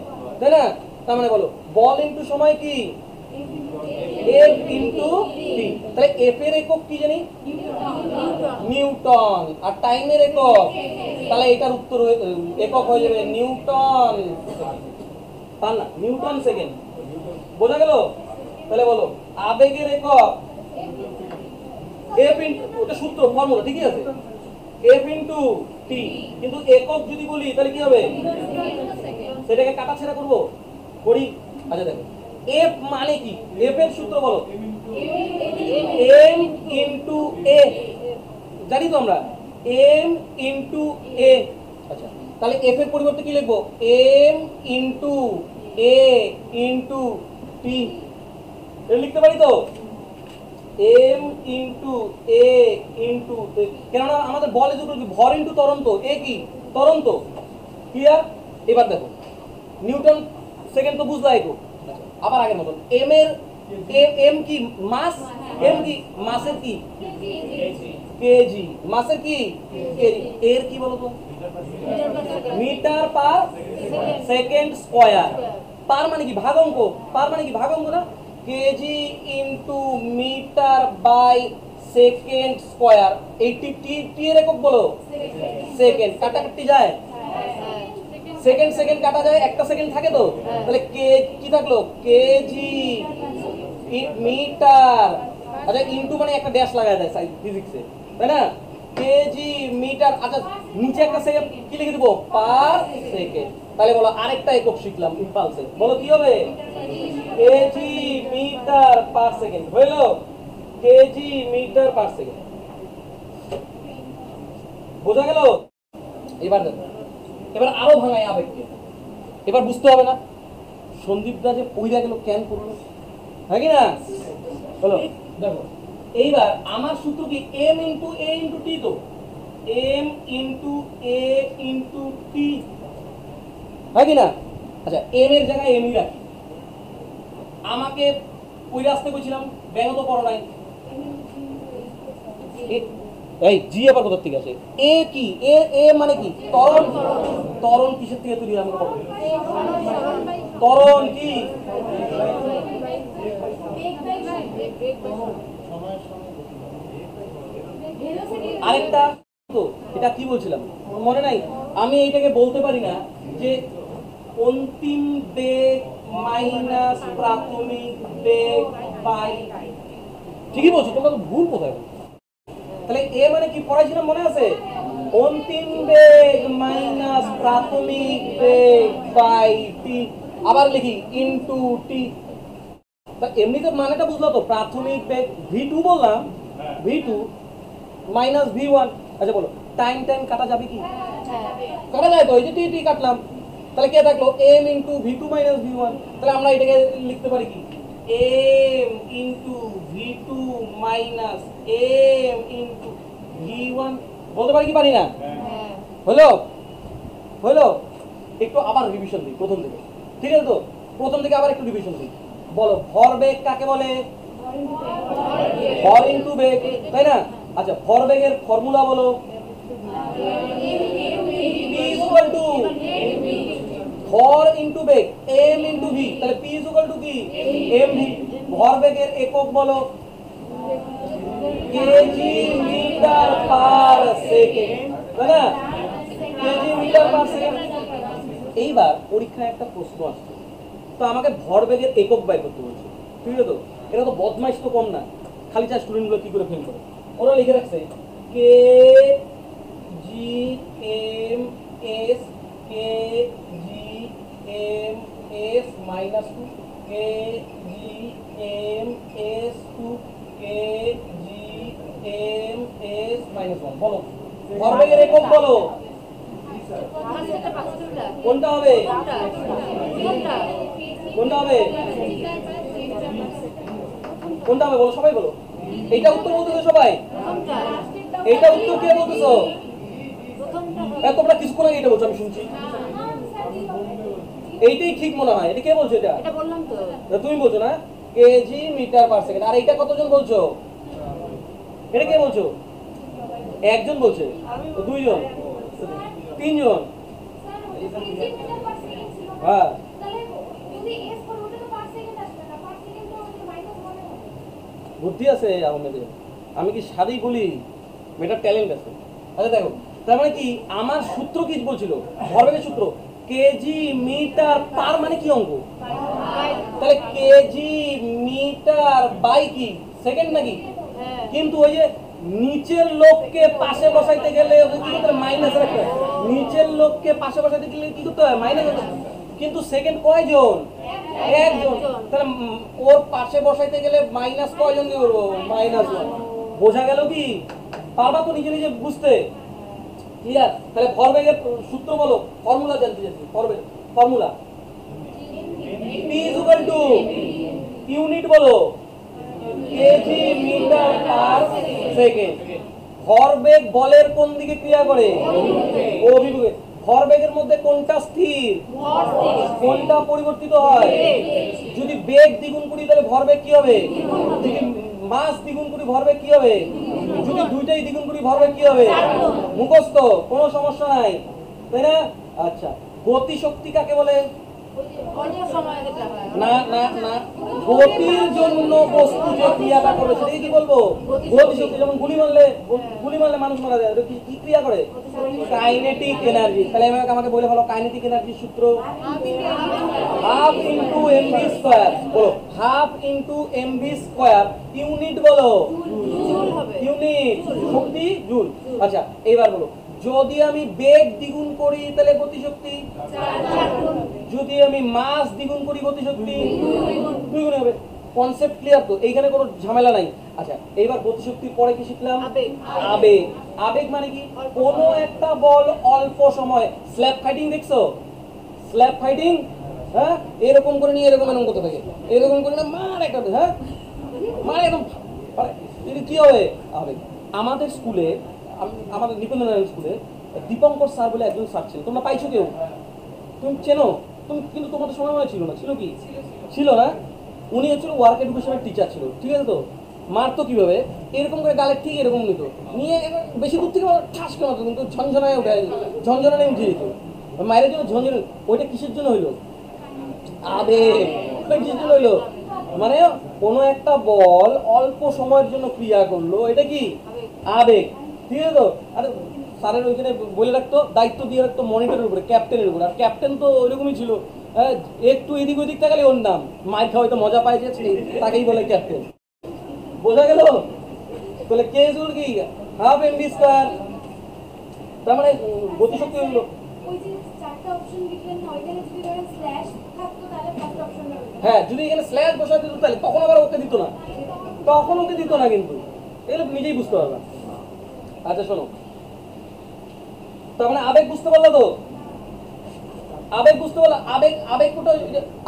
তাই না? তার মানে বলো বল ইনটু সময় কি? এফ ইনটু টি। তাহলে এফ এর একক কি জানি? নিউটন। আর টাইমের একক, তাহলে এটার উত্তর একক হয়ে যাবে নিউটন। তার না নিউটন সেকেন্ড। বোঝা গেল? তাহলে বলো আবেগের একক এফ ইনটু, ওটা সূত্র ফর্মুলা ঠিকই আছে, এফ ইনটু টি। কিন্তু একক যদি বলি তাহলে কি হবে? সেটাকে কাটাছেড়া করবো করি। আচ্ছা দেখো এফ মানে কি? এফ এর সূত্র বলো। এম ইনটু এ, জানি তো আমরা এম ইনটু এ। আচ্ছা তাহলে এফ এর পরিবর্তে কি লিখবো? এম ইনটু এ ইনটু টি। এটা লিখতে পারি তো? এম ইনটু এ ইনটু, কেননা আমাদের বলে দুটো ভর ইনটু ত্বরন্ত। এ কি? ত্বরন্ত। ক্লিয়ার? এবার দেখো নিউটন সেকেন্ড তো বুঝলা একটু। আবার আগের মতন এম এর এম কি? মাস। এম কি? মাসের কি? কেজি। মাসের কি? কেজি। এর কি বলতো? Metre per second square. Per মানে কি? ভাগ অঙ্ক। পার মানে কি? ভাগ অঙ্ক না? Kg into metre by second square. এই টি টি এর একক বলো সেকেন্ড। কাটাকাটি যায়? সেকেন্ড সেকেন্ড কাটা যায়, একটা সেকেন্ড থাকে তো। তাহলে কে কি থাকলো? KG metre. আচ্ছা ইনটু মানে একটা ড্যাশ লাগায় দেয় ফিজিক্সে, তাই না? Kg metre. আচ্ছা নিচে একটা সেকেন্ড কি লিখে দেবো? Per second. তাহলে বলো আরেকটা একক শিখলাম ইম্পালসে, বলো কি হবে? Kg metre per second. হইলো কেজি মিটার পার সেকেন্ড। বোঝা গেল? এবার দেখো, এবার আরো ভাঙাই আবেগকে। এবার বুঝতে হবে না সন্দীপদা যে পইরা গেল কেন করলো, হ্যাঁ কি না? হলো দেখো এইবার আমার সূত্র কি m into a into t তো m into a into t হয় কি না আচ্ছা m এর জায়গায় m ই রাখি আমাকে ওই রাস্তায় কইছিলাম ব্যাঙ তো পড়ো নাই এই জি আবার কোথা থেকে আসে এ কি এ এ মানে কি ত্বরণ ত্বরণ কিসের থেকে তৈরি আমাকে বলো ত্বরণ কি আরেকটা তো এটা কি বলছিলাম মনে নাই আমি এইটাকে বলতে পারি না যে অন্তিম বেগ মাইনাস প্রাথমিক বেগ বাই ঠিকই বলছো তোমরা তো ভুল কোথায় তাহলে এ মানে কি পড়াইছিলাম মনে আছে অন্তিম বেগ মাইনাস প্রাথমিক বেগ বাই টি আবার লিখি ইনটু টি এমনিতে মানেটা বুঝলো তো প্রাথমিক বেগ v2 বললাম v2 মাইনাস v1 আচ্ছা বলো টাইম টাইম কাটা যাবে কি কাটা যায় তো এই যে টি টি কাটলাম তাহলে কে থাকলো m into v2 minus v1 তাহলে আমরা এটাকে লিখতে পারি কি m into v2 minus m into v1 বলতে পারি কি পারি না হলো হলো একটু আবার রিভিশন দিই প্রথম থেকে ঠিক আছে তো প্রথম থেকে আবার একটু রিভিশন দিই বলো ভরবেগ কাকে বলে ভর ইনটু বেগ তাই না আচ্ছা ভরবেগের ফর্মুলা বলো p ইকুয়াল টু ভর ইনটু বেগ m ইনটু v তাহলে p ইকুয়াল টু কি mv ভরবেগের একক বলো কেজি মিটার পার সেকেন্ড তাই না কেজি মিটার পার সেকেন্ড এইবার পরীক্ষায় একটা প্রশ্ন আসছে তো আমাকে ভরবেগের একক বের করতে বলছে ঠিক আছে তো এটা তো বদমাইশ তো কম না খালি চা স্টুডেন্টগুলো কি করে ফেল করে ওরা লিখে রাখছে K G M S K G M S minus two K G M S two K G M S minus one বলো ভরবেগের একক বলো কোনটা হবে কোনটা হবে কোনটা হবে বলো সবাই বলো এইটা উত্তর বলতেছো সবাই এইটা উত্তর কে বলতেছো তোমরা কিছুক্ষণ আগে এটা বলছো আমি শুনছি এইটাই ঠিক মনে হয় এটা কে বলছো এটা এটা বললাম তো তুমি বলছো না কেজি মিটার পার সেকেন্ড আর এইটা কতজন বলছো এটা কে বলছো একজন বলছে দুইজন তিনজন হ্যাঁ বুদ্ধি আছে আহমেদের আমি কি সাদেই বলি মেয়েটার ট্যালেন্ট আছে আচ্ছা দেখো তার মানে কি আমার সূত্র কি বলছিল ভরবেগের সূত্র কেজি মিটার পার মানে কি অঙ্ক তাহলে কেজি মিটার বাই কি সেকেন্ড নাকি কিন্তু ওই যে নিচের লোককে পাশে বসাইতে গেলে কি করতে হয় মাইনাস রাখতে হয় নিচের লোককে পাশে বসাইতে গেলে কি করতে হয় মাইনাস কিন্তু সেকেন্ড কয়জন একজন তাহলে ওর পাশে বসাইতে গেলে মাইনাস কয়জন দিয়ে করবো মাইনাস ওয়ান বোঝা গেল কি পারবা তো নিজে নিজে বুঝতে ক্লিয়ার তাহলে ভরবেগের সূত্র বলো ফর্মুলা জানতে চাচ্ছি ভরবেগ formula p equal to unit বলো কেজি মিটার পার সেকেন্ড ভরবেগ বলের কোন দিকে ক্রিয়া করে অভিমুখে ভরবেগের মধ্যে কোনটা স্থির কোনটা পরিবর্তিত হয় যদি বেগ দ্বিগুণ করি তাহলে ভরবেগ কি হবে যদি মাস দ্বিগুণ করি ভরবেগ কি হবে যদি দুইটাই দ্বিগুণ করি ভরবেগ কি হবে মুখস্থ কোনো সমস্যা নাই তাই না আচ্ছা গতি শক্তি কাকে বলে না না না গতির জন্য বস্তু যে ক্রিয়াটা করে সেটাকে কি বলবো গতি শক্তি যেমন গুলি মারলে মানুষ মারা যায় কি ক্রিয়া করে কাইনেটিক এনার্জি তাহলে আমাকে বলে ভালো কাইনেটিক এনার্জির সূত্র হাফ ইনটু এমভি স্কয়ার বলো half into MV square unit বলো ইউনিট শক্তি জুল আচ্ছা এইবার বলো যদি আমি বেগ দ্বিগুণ করি তাহলে গতিশক্তি যদি আমি মাস দ্বিগুণ করি গতিশক্তি দুই গুণ হবে কনসেপ্ট ক্লিয়ার তো এইখানে কোনো ঝামেলা নাই আচ্ছা এইবার গতিশক্তির পরে কি শিখলাম আবেগ আবেগ মানে কি কোনো একটা বল অল্প সময় স্ল্যাব ফাইটিং দেখছো স্ল্যাব ফাইটিং হ্যাঁ এরকম করে নিয়ে এরকম করতে থাকে এরকম করে না মার একটা হ্যাঁ মানে একদম মানে কি হবে আবেগ। আমাদের স্কুলে, আমাদের নিকুঞ্জ নারায়ণ স্কুলে দীপঙ্কর স্যার বলে একজন স্যার ছিল, তোমরা পাইছো কেউ? তুমি চেনো? তুমি কিন্তু তোমাদের সময় মনে ছিল না, ছিল কি? ছিল না? উনি হচ্ছিল ওয়ার্ক এডুকেশনের টিচার ছিল, ঠিক আছে তো? মারতো কিভাবে, এরকম করে গালে ঠিক এরকম নিত, নিয়ে বেশি দূর থেকে ঠাস করে মারতো, কিন্তু ঝনঝনায় উঠে ঝনঝনায় উঠে যেত। মায়ের জন্য ঝনঝন, ওইটা কিসের জন্য হইলো? আবেগ। কিসের জন্য হইলো? মানে কোনো একটা বল অল্প সময়ের জন্য ক্রিয়া করলো, এটা কি? আবেগ, ঠিক আছে তো? আর স্যারের ওইখানে বলে রাখতো, দায়িত্ব দিয়ে রাখতো মনিটরের উপরে, ক্যাপ্টেনের উপরে। আর ক্যাপ্টেন তো ওইরকমই ছিল, একটু এদিক ওদিক থাকলে ওর নাম, মার খাওয়াইতে মজা পাই যাচ্ছে তাকেই বলে ক্যাপ্টেন। বোঝা গেল? তাহলে কে জুল কি হাফ এমভি স্কয়ার, তার মানে গতিশক্তি হলো। হ্যাঁ, যদি এখানে স্ল্যাশ বসাতে দিত তাহলে তখন আবার ওকে দিত না, তখন ওকে দিত না, কিন্তু এগুলো নিজেই বুঝতে পারলাম। আচ্ছা শোনো, তার মানে আবেগ বুঝতে পারলো তো? আবেগ বুঝতে পারলো? আবেগ, আবেগ কোটা,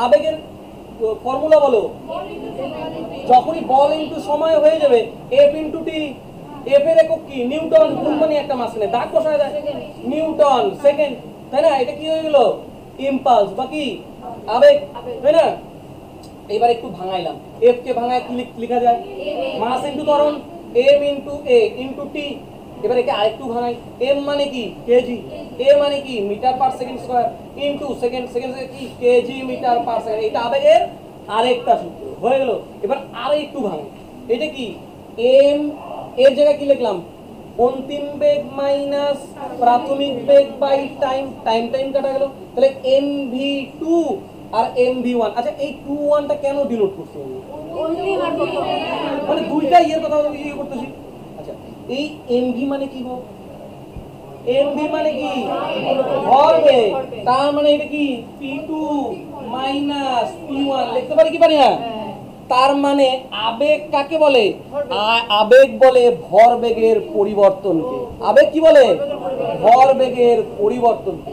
আবেগের ফর্মুলা বলো। যখনই বল ইনটু সময় হয়ে যাবে, এফ ইনটু টি, এফ এর একক কি? নিউটন। গুণমানি একটা মাঝখানে দাগ বসায় যায়, নিউটন সেকেন্ড, তাই না? এটা কি হয়ে গেল? ইম্পালস বা কি? আবেগ, তাই না? এবার একটু ভাঙাইলাম, এফ কে ভাঙায় কি লেখা যায়? মাস ইনটু ত্বরণ, এম ইনটু এ ইনটু টি। এবার একে আরেকটু ভাঙাই, এম মানে কি? কেজি, এ মানে কি? Metre per second square, into second, second কি? KG metre per second. এটা আবেগের আরেকটা সূত্র হয়ে গেল। এবার আরো একটু ভাঙাই, এটা কি? এম এর জায়গায় কি লিখলাম? অন্তিম বেগ মাইনাস প্রাথমিক বেগ বাই টাইম, টাইম টাইম কাটা গেল, তাহলে mv2 আর mv1। আচ্ছা এই 2 1টা কেন ডিনোট করছি আমি? মানে দুইটা ইয়ের কথা ইয়ে করতেছি। আচ্ছা এই mv মানে কি গো? mv মানে কি? ভরবেগ। তার মানে এটা কি? p2 মাইনাস p1 লিখতে পারি কি পারি না? তার মানে আবেগ কাকে বলে? আবেগ বলে ভরবেগের পরিবর্তনকে। আবেগ কি বলে? ভরবেগের পরিবর্তনকে।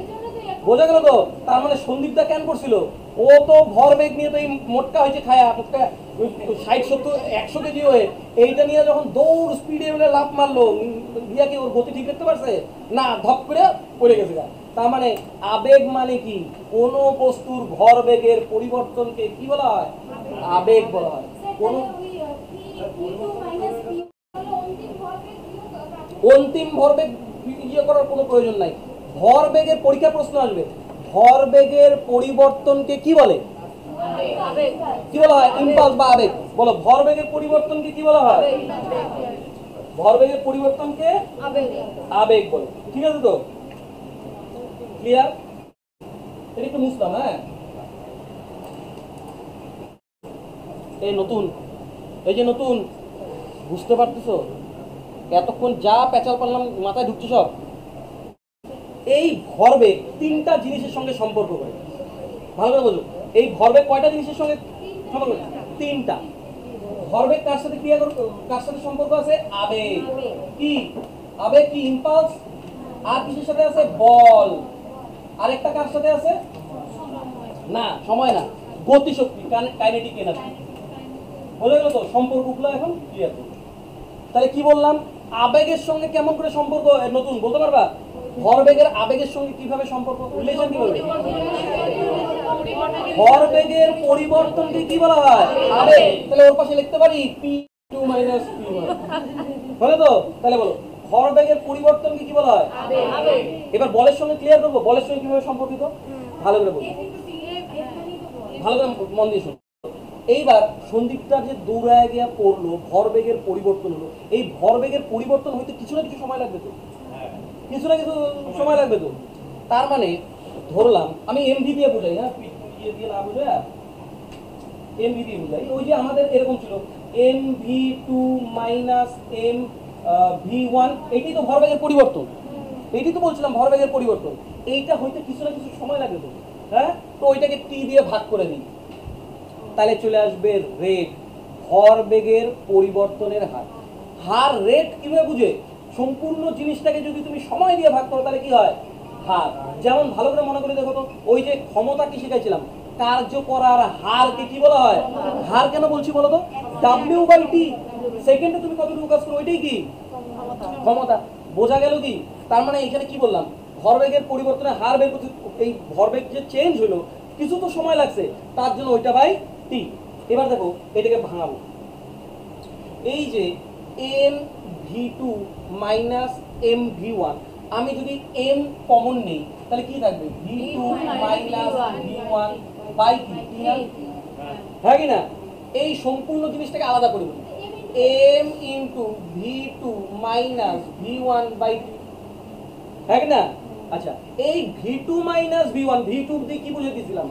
বোঝা গেল তো? তার মানে সন্দীপদা কেন করছিল? ও তো ভরবেগ নিয়ে তো এই মোটকা হয়েছে খায়া, মোটকা 60 70 100 কেজি হয়ে, এইটা নিয়ে যখন দৌড় স্পিডে বলে লাফ মারলো, দিয়া কি ওর গতি ঠিক রাখতে পারছে না? ধপ করে পড়ে গেছে। তার মানে আবেগ মানে কি? কোন বস্তুর ভরবেগের পরিবর্তনকে কি বলা হয়? আবেগ বলা হয়। কোন অন্তিম ভরবেগ ইয়ে করার কোনো প্রয়োজন নাই। ভরবেগের পরীক্ষা প্রশ্ন আসবে, ভরবেগের পরিবর্তনকে কি বলে? কি বলা হয়? ইম্পালস বা আবেগ। বলো, ভরবেগের পরিবর্তনকে কি বলা হয়? ভরবেগের পরিবর্তনকে আবেগ বলে। ঠিক আছে তো? ক্লিয়ার? এটা একটু মুছলাম। হ্যাঁ, এই নতুন, এই যে নতুন, বুঝতে পারতেছো? এতক্ষণ যা পেঁচাল পারলাম মাথায় ঢুকছে সব। এই ভরবেগ তিনটা জিনিসের সঙ্গে সম্পর্ক করে, ভালো করে বোঝো। এই ভরবেগ কয়টা জিনিসের সঙ্গে সম্পর্ক? তিনটা। ভরবেগ কার সাথে ক্রিয়া করে, কার সাথে সম্পর্ক আছে? আবেগ। কি আবেগ? কি ইম্পালস। আর কিসের সাথে আছে? বল। আরেকটা কার সাথে আছে? না, সময় না, গতিশক্তি, কাইনেটিক এনার্জি। বোঝা গেল তো সম্পর্কগুলো? এখন ক্লিয়ার করো। তাহলে কি বললাম? আবেগের সঙ্গে কেমন করে সম্পর্ক? নতুন বলতে পারবা? ভরবেগের আবেগের সঙ্গে কিভাবে সম্পর্ক, রিলেশন কিভাবে? ভরবেগের পরিবর্তনকে কি বলা হয়? আবেগ। তাহলে ওর পাশে লিখতে পারি p2 মাইনাস p1, হলো তো? তাহলে বলো, ভরবেগের পরিবর্তনকে কি বলা হয়? আবেগ। এবার বলের সঙ্গে ক্লিয়ার করবো, বলের সঙ্গে কিভাবে সম্পর্কিত, ভালো করে বলবো, ভালো করে মন দিয়ে শুনো। এইবার সন্দীপটা যে দৌড়ায় গিয়া পড়লো, ভরবেগের পরিবর্তন হলো। এই ভরবেগের পরিবর্তন হইতে কিছু না কিছু সময় লাগবে তো, কিছু না কিছু সময় লাগবে তো। তার মানে ধরলাম আমি এমভি দিয়ে বোঝাই, হ্যাঁ, ইয়ে দিয়ে না বোঝাই, এমভি দিয়ে বোঝাই। ওই যে আমাদের এরকম ছিল mv2 মাইনাস mv1, এইটাই তো ভরবেগের পরিবর্তন। এইটাই তো বলছিলাম ভরবেগের পরিবর্তন। এইটা হইতে কিছু না কিছু সময় লাগবে তো, হ্যাঁ। তো ওইটাকে টি দিয়ে ভাগ করে দিই, তাহলে চলে আসবে রেট, ভরবেগের পরিবর্তনের হার। হার রেট কিভাবে বুঝে? সম্পূর্ণ জিনিসটাকে যদি তুমি সময় দিয়ে ভাগ করো তাহলে কি হয়? হার। যেমন ভালো করে মনে করে দেখো তো, ওই যে ক্ষমতা কি শিখাইছিলাম, কার্য করার হারকে কি বলা হয়? হার কেন বলছি বলো তো? W/T। সেকেন্ডে তুমি কতটুকু কাজ করো ওইটাই কি ক্ষমতা। বোঝা গেল কি? তার মানে এখানে কি বললাম, ভরবেগের পরিবর্তনে হার বের করতে, এই ভরবেগ যে চেঞ্জ হলো কিছু তো সময় লাগছে, তার জন্য ওইটা বাই টি। এবার দেখো এটাকে ভাঙাবো। এই যে mv2 মাইনাস mv1, আমি যদি m কমন নেই তাহলে কি থাকবে? v2 মাইনাস v1 বাই কি? হ্যাঁ কি না? এই সম্পূর্ণ জিনিসটাকে আলাদা করে বলি, m into v2 minus v1 by T, হ্যাঁ কি না? আচ্ছা, এই v2 মাইনাস v1, v2 দিয়ে কি বুঝে দিয়েছিলাম?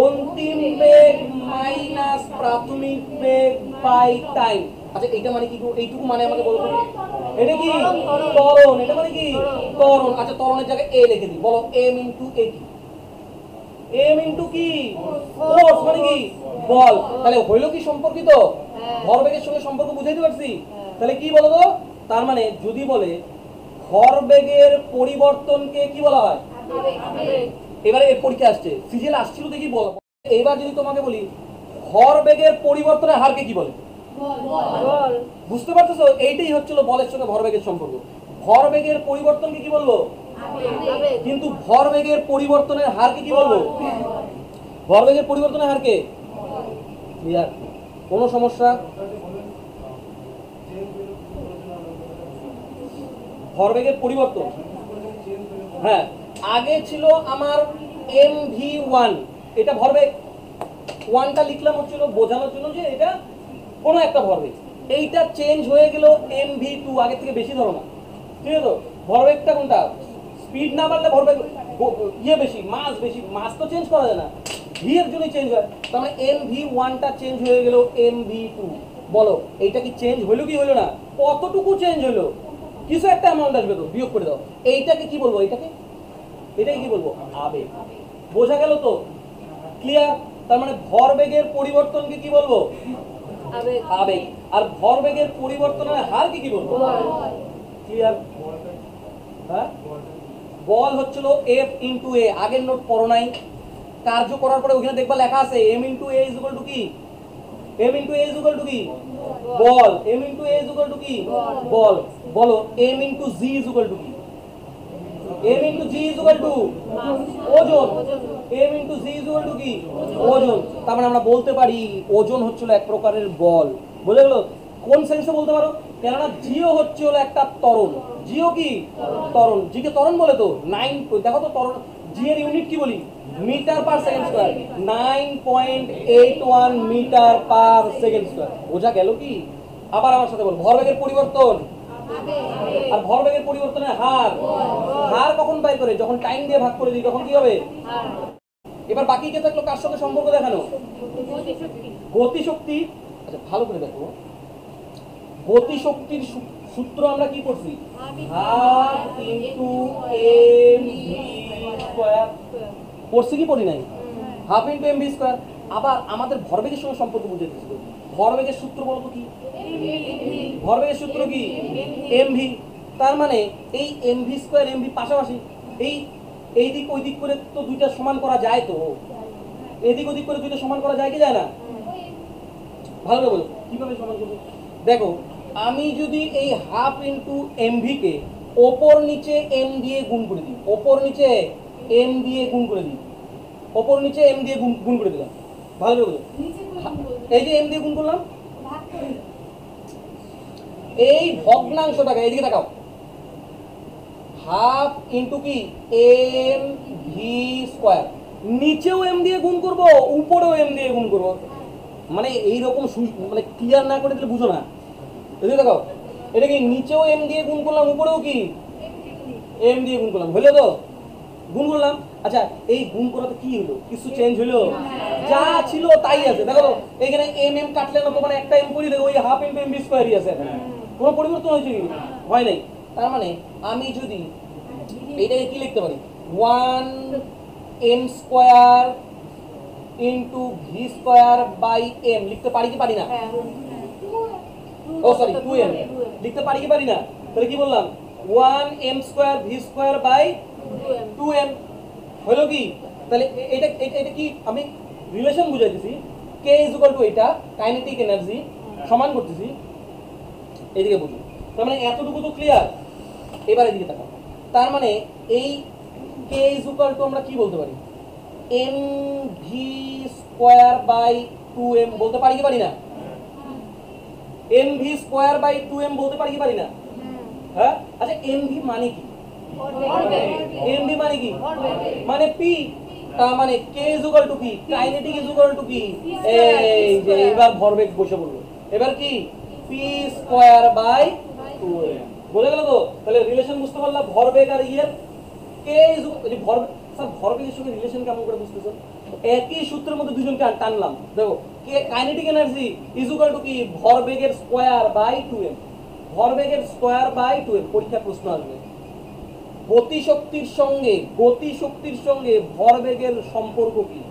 অন্তিম বেগ মাইনাস প্রাথমিক বেগ বাই টাইম। আচ্ছা এটা মানে কি? এইটুকু মানে আমাকে বলো তো, এটা কি ত্বরণ? এটা মানে কি ত্বরণ। আচ্ছা ত্বরণের জায়গায় a লিখে দিই, বলো m ইন্টু a কি? m ইন্টু কি? ফোর্স মানে কি বল। তাহলে হইলো কি সম্পর্কিত? ভরবেগের সঙ্গে সম্পর্ক বুঝাইতে পারছি? তাহলে কি বলো তো? তার মানে যদি বলে ভরবেগের পরিবর্তনকে কি বলা হয়? এবারে এর পরীক্ষা আসছে, সিজিএল আসছিল দেখি বল। এবার যদি তোমাকে বলি ভরবেগের পরিবর্তনের হারকে কি বলে? বল। বুঝতে পারতেছো? এইটাই হচ্ছিল বলের সঙ্গে ভরবেগের সম্পর্ক। ভরবেগের পরিবর্তনকে কি বলবো? কিন্তু ভরবেগের পরিবর্তনের হারকে কি বলবো? ভরবেগের পরিবর্তনের হারকে। ক্লিয়ার? কোনো সমস্যা? ভরবেগের পরিবর্তন, হ্যাঁ, আগে ছিল আমার mv1, এটা ভরবেগ। 1টা লিখলাম হচ্ছিল বোঝানোর জন্য যে এটা কোনো একটা ভরবেগ। এইটা চেঞ্জ হয়ে গেল mv2, আগে থেকে বেশি ধরো না, ঠিক আছে? তো ভরবেগটা কোনটা? স্পিড না বাড়লে ভরবেগ ইয়ে বেশি, মাস বেশি, মাস তো চেঞ্জ করা যায় না, ভি এর জন্যই চেঞ্জ হয়। তার মানে mv1টা চেঞ্জ হয়ে গেল mv2। বলো এইটা কি চেঞ্জ হলো কি হলো না? কতটুকু চেঞ্জ হলো? কিছু একটা অ্যামাউন্ট আসবে, তো বিয়োগ করে দাও। এইটাকে কি বলবো? এটাকে, এটাকে কি বলবো? আবেগ। বোঝা গেল তো? ক্লিয়ার? তার মানে ভরবেগের পরিবর্তনকে কি বলবো? আবেগ। আর ভরবেগের পরিবর্তনের হারকে কি বলবো? ক্লিয়ার? হ্যাঁ, বল হচ্ছিল F ইন্টু এ। আগের নোট পড়ো নাই? কার্য করার পরে ওখানে দেখবা লেখা আছে m into A is equal to কি? m into A is equal to কি? বল। m into A is equal to কি? বল। বলো m into G is equal to কি? m into G is equal two ওজন। m into G is equal to কি? ওজন। তার মানে আমরা বলতে পারি ওজন হচ্ছিল এক প্রকারের বল। বুঝে গেল? কোন সেন্সে বলতে পারো? কেননা জিও হচ্ছে হলো একটা ত্বরণ। জিও কি ত্বরণ? জিকে ত্বরণ বলে তো 9, দেখো তো ত্বরণ জি এর ইউনিট কি বলি? Metre per second square. 9.81 metre per second square. বোঝা গেল কি? আবার আমার সাথে বল, ভরবেগের পরিবর্তন আর ভরবেগের পরিবর্তনের হার। হার কখন বাই করে? যখন টাইম দিয়ে ভাগ করে দিই তখন কি হবে? এবার বাকি কে থাকলো কার সাথে সম্পর্ক দেখানো? গতিশক্তি। আচ্ছা ভালো করে দেখো, গতিশক্তির সূত্র আমরা কি করছি? Half into mv square. পড়ছি কি পড়ি নাই? Half into mv square. আবার আমাদের ভরবেগের সঙ্গে সম্পর্ক বুঝে দিয়েছিল। ভরবেগের সূত্র বলতো কি? ভরবেগের সূত্র কি? mv। তার মানে এই mv স্কয়ার mv পাশাপাশি, এই দিক ওই দিক করে তো দুইটা সমান করা যায়। তো এদিক ওদিক করে দুইটা সমান করা যায় কি যায় না? ভালো করে বলো কিভাবে সমান করবো। দেখো আমি যদি এই হাফ ইন্টু mv কে ওপর নিচে m দিয়ে গুণ করে দিই, ওপর নিচে m দিয়ে গুণ করে দিই, ওপর নিচে m দিয়ে গুণ করে দিলাম, ভালো করে বলো। এই যে m দিয়ে গুণ করলাম, এই ভগ্নাংশটাকে এইদিকে তাকাও, হাফ ইন্টু কি mv স্কয়ার। নিচেও m দিয়ে গুণ করব, উপরেও m দিয়ে গুণ করব। মানে এইরকম মানে ক্লিয়ার না করে দিলে বুঝো না। এদিকে দেখো, এটা কি নিচেও m দিয়ে গুণ করলাম, উপরেও কি m দিয়ে গুণ করলাম, হলো তো? গুণ করলাম। আচ্ছা এই গুণ করাতে কি হলো? কিছু চেঞ্জ হলো? যা ছিল তাই আছে। দেখো এখানে m কাটলে না তো, মানে একটা m করি দেখো, ওই হাফ ইনটু mv স্কয়ারই আছে। কোনো পরিবর্তন হয়েছে কি? হয় নাই। তার মানে আমি যদি এইটাকে কি লিখতে পারি? 1m square into v square by m লিখতে পারি কি পারি না? ও সরি 2m লিখতে পারি কি পারি না? তাহলে কি বললাম? 1m square v square by 2m হলো কি? তাহলে এটা কি আমি রিলেশন বুঝাইতেছি, কে ইজ ইকুয়াল টু এটা কাইনেটিক এনার্জি সমান করতেছি, এদিকে বুঝুন। তার মানে এতটুকু তো ক্লিয়ার। এবার এদিকে তাকাও, তার মানে এই কে ইজ ইকুয়াল টু আমরা কি বলতে পারি, M V square by 2m বলতে পারি কি পারি না? M V square by 2m বলতে পারি কি পারি না? হ্যাঁ, আচ্ছা এম ভি মানে কি? এম ভি মানে কি? মানে পি। তার মানে কে ইজ ইকুয়াল টু কি, কাইনেটিক ইজ ইকুয়াল টু কি, এই যে এবার ভরবেগ বসে পড়লো। এবার কি, পি স্কোয়ার বাই 2m বলে গেল তো। তাহলে রিলেশন বুঝতে পারলাম ভরবেগ আর ইয়ের। কে ইজ ভরবেগ, স্যার ভরবেগের সঙ্গে রিলেশন কেমন করে বুঝতেছেন? একই সূত্রের মধ্যে দুজনকে টানলাম, দেখো K kinetic energy is equal to কি ভরবেগের স্কোয়ার বাই 2m, ভরবেগের স্কোয়ার বাই 2m। পরীক্ষার প্রশ্ন আসবে গতিশক্তির সঙ্গে ভরবেগের সম্পর্ক কি?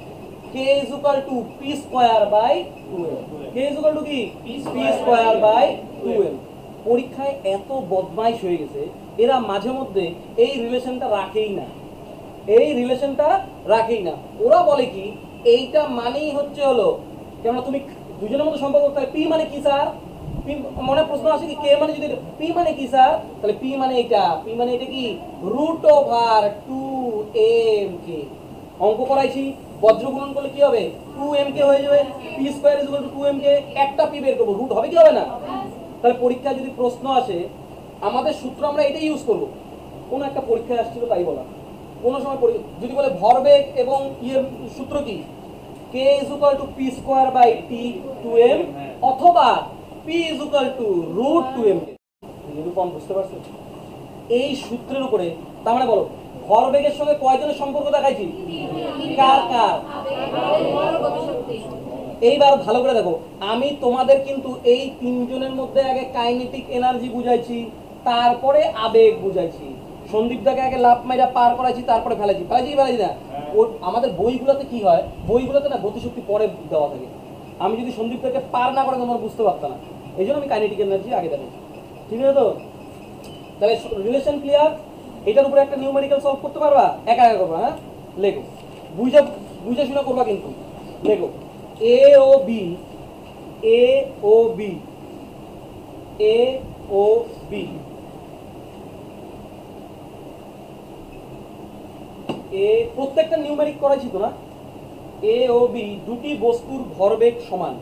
K is equal to P square by 2m, K is equal to কি পি স্কোয়ার বাই 2m। পরীক্ষায় এত বদমাইশ হয়ে গেছে, এরা মাঝে মধ্যে এই রিলেশনটা রাখেই না, ওরা বলে কি এইটা মানেই হচ্ছে হলো, কেননা তুমি দুজনের মধ্যে সম্পর্ক করতে পি মানে কি স্যার, মনে প্রশ্ন আসে কি কে মানে যদি পি মানে কি স্যার, তাহলে পি মানে এটা কি √2m কে। অঙ্ক করাইছি, বজ্র গুণন করলে কি হবে, 2m কে হয়ে যাবে, P square is equal to 2m কে, একটা পি বের করব, রুট হবে কি হবে না? তাহলে পরীক্ষায় যদি প্রশ্ন আসে আমাদের সূত্র আমরা এটাই ইউজ করব। কোন একটা পরীক্ষায় আসছিল তাই বলা, কোন সময় যদি বলে ভরবেগ এবং ইয়ের সূত্র কি, K is equal to P square by T 2m অথবা P is equal to √2m K. নিরূপণ বুঝতে পারছো? এই সূত্রের উপরে, তার মানে বলো ভরবেগের সঙ্গে কয়জনের সম্পর্ক দেখাইছি, কার কার? এইবার ভালো করে দেখো, আমি তোমাদের কিন্তু এই তিনজনের মধ্যে আগে কাইনেটিক এনার্জি বুঝাইছি, তারপরে আবেগ বুঝাইছি। সন্দীপদাকে আগে লাফ মাইরা পার করাইছি, তারপরে ফেলাইছি না। আমাদের বইগুলোতে কি হয়, বইগুলোতে না গতিশক্তি পরে দেওয়া থাকে। আমি যদি সন্দীপদাকে পার না করে তোমরা বুঝতে পারতাম না, এই জন্য আমি কাইনেটিক এনার্জি আগে দেখাইছি। ঠিক আছে তো? তাহলে রিলেশন ক্লিয়ার। এটার উপরে একটা নিউমেরিক্যাল সলভ করতে পারবা, একা করবা। হ্যাঁ, লেখো, বুঝে শুনে করবা কিন্তু। লেখো এ ও বি প্রত্যেকটা নিউমেরিক করাইছি তো না? এ ও বি দুটি বস্তুর ভরবেগ সমান,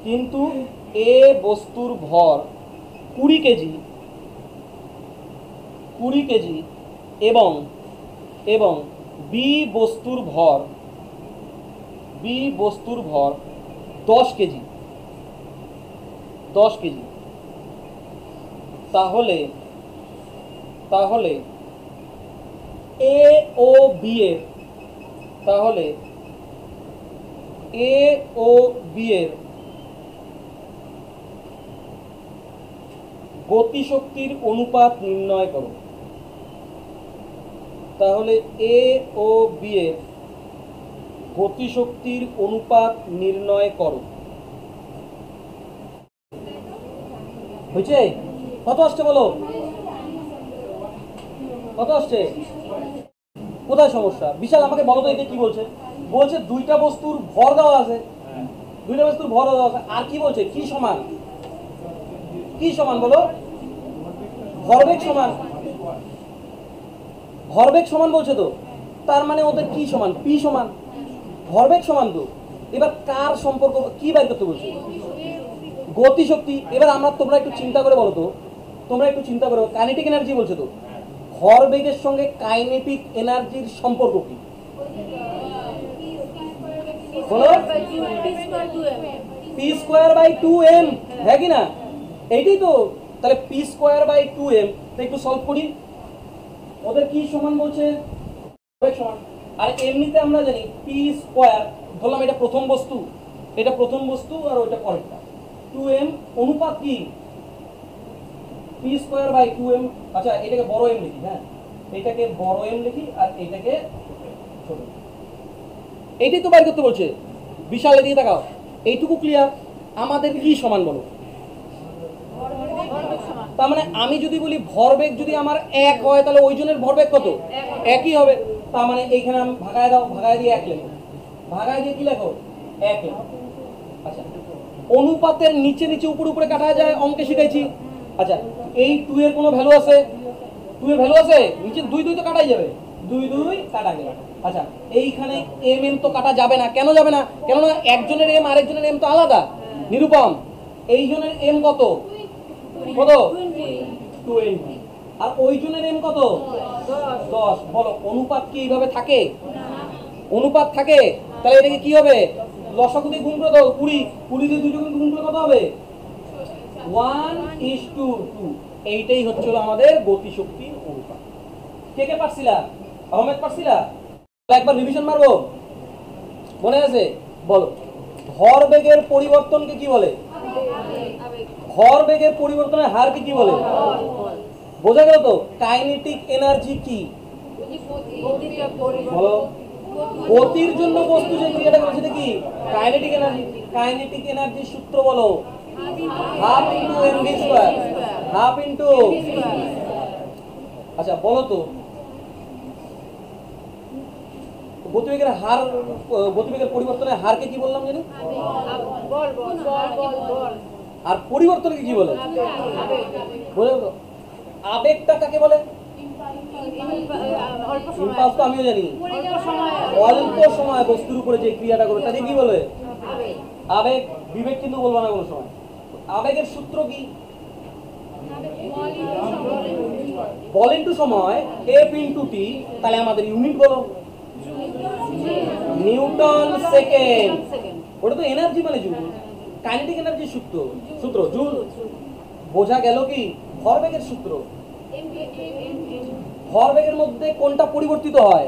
কিন্তু এ বস্তুর ভর 20 কেজি এবং বি বস্তুর ভর 10 কেজি। তাহলে এ ও বি এর গতিশক্তির অনুপাত নির্ণয় করো। তাহলে এ ও বি এর গতিশক্তির অনুপাত নির্ণয় করো। হয়েছে? কত আসছে বলো, কত আসছে? কোথায় সমস্যা? বিশাল আমাকে বলো তো, এটা কি বলছে? বলছে দুইটা বস্তুর ভর দেওয়া আছে, আর কি বলছে, কি সমান বলো? ভরবেগ সমান বলছে তো। তার মানে ওদের কি সমান, পি সমান, ভরবেগ সমান তো। এবার কার সম্পর্ক কি বাইর করতে বলছে? গতিশক্তি। এবার তোমরা একটু চিন্তা করে বলো তো, কাইনেটিক এনার্জি বলছে তো, ভরবেগের সঙ্গে কাইনেটিক এনার্জির সম্পর্ক কি বলো? পি স্কোয়ার বাই 2m, হ্যাঁ কি না? এইটাই তো। তাহলে পি স্কোয়ার বাই 2m, একটু সলভ করি। ওদের কি সমান বলছে? সমান। আর এমনিতে আমরা জানি পি স্কোয়ার, ধরলাম এটা প্রথম বস্তু আর ওইটা পরেরটা, 2m অনুপাত কি পি স্কোয়ার বাই 2m। আচ্ছা এটাকে বড় এম লিখি, হ্যাঁ এটাকে বড় এম লিখি আর এটাকে ছোট। এইটাই তো বাইর করতে বলছে। বিশালে দিয়ে তাকাও, এইটুকু ক্লিয়ার। আমাদের কি সমান বলো? তার মানে আমি যদি বলি ভরবেগ যদি আমার এক হয় তাহলে ওই জনের ভরবেগ কত? একই হবে। তার মানে এইখানে আমি ভাগায় দাও, ভাগায় দিয়ে এক লেখো, ভাগায় দিয়ে কি লেখো? এক লেখো। আচ্ছা, অনুপাতের নিচে নিচে উপরে উপরে কাটা যায়, অঙ্কে শিখাইছি। আচ্ছা, এই 2 এর কোনো ভ্যালু আছে? 2 এর ভ্যালু আছে? নিচে 2 2 তো কাটাই যাবে, 2 2 কাটা গেল। আচ্ছা, এইখানে এম এম তো কাটা যাবে না। কেন যাবে না? কেননা একজনের এম আরেকজনের এম তো আলাদা। নিরুপম, এই জনের এম কত? কত? 20। আর ওই জনের এম কত? 10। বলো, অনুপাত কি এইভাবে থাকে? অনুপাত থাকে। তাহলে এটাকে কি হবে? লসাগু দিয়ে গুণ করে দাও, 20 20 দিয়ে 2 গুণ করলে কত হবে? 1:2। এইটাই হচ্ছিল আমাদের গতিশক্তির অনুপাত। কে কে পারছিলা? আহমেদ পারছিলা? একবার রিভিশন মারবো, মনে আছে? বলো, ভরবেগের পরিবর্তনকে কি বলে? ভরবেগের পরিবর্তনের হারকে কি বলে? বোঝা গেল তো? কাইনেটিক এনার্জি কি বলো? গতির জন্য বস্তু যে ক্রিয়াটা করে সেটা কি? Kinetic energy. কাইনেটিক এনার্জির সূত্র বলো, half into MV square, half into. আচ্ছা বলো তো, গতিবেগের হার, গতিবেগের পরিবর্তনের হারকে কি বললাম জানি? আর পরিবর্তনকে কি বলে? আবেগটা কাকে বলে? ইম্পালস তো আমিও জানি। অল্প সময় বস্তুর উপরে যে ক্রিয়াটা করে তাকে কি বলে? আবেগ। বিবেক কিন্তু বলবো না কোনো সময়। আবেগের সূত্র কি? বল ইন্টু সময়, এফ ইন্টু টি। তাহলে আমাদের ইউনিট বলো, নিউটন সেকেন্ড। ওটা তো এনার্জি মানে জুল। কাইনেটিক এনার্জির সূত্র সূত্র জুল। বোঝা গেল কি? ভরবেগের সূত্র। ভরবেগের মধ্যে কোনটা পরিবর্তিত হয়?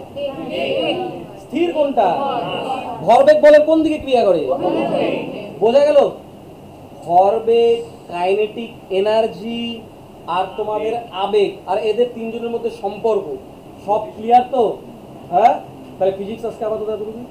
স্থির কোনটা? ভরবেগ বলের কোন দিকে ক্রিয়া করে? বোঝা গেল? ভরবেগ, কাইনেটিক এনার্জি আর তোমাদের আবেগ, আর এদের তিনজনের মধ্যে সম্পর্ক সব ক্লিয়ার তো? হ্যাঁ, তাহলে ফিজিক্স আজকে আপাতত এতটুকু।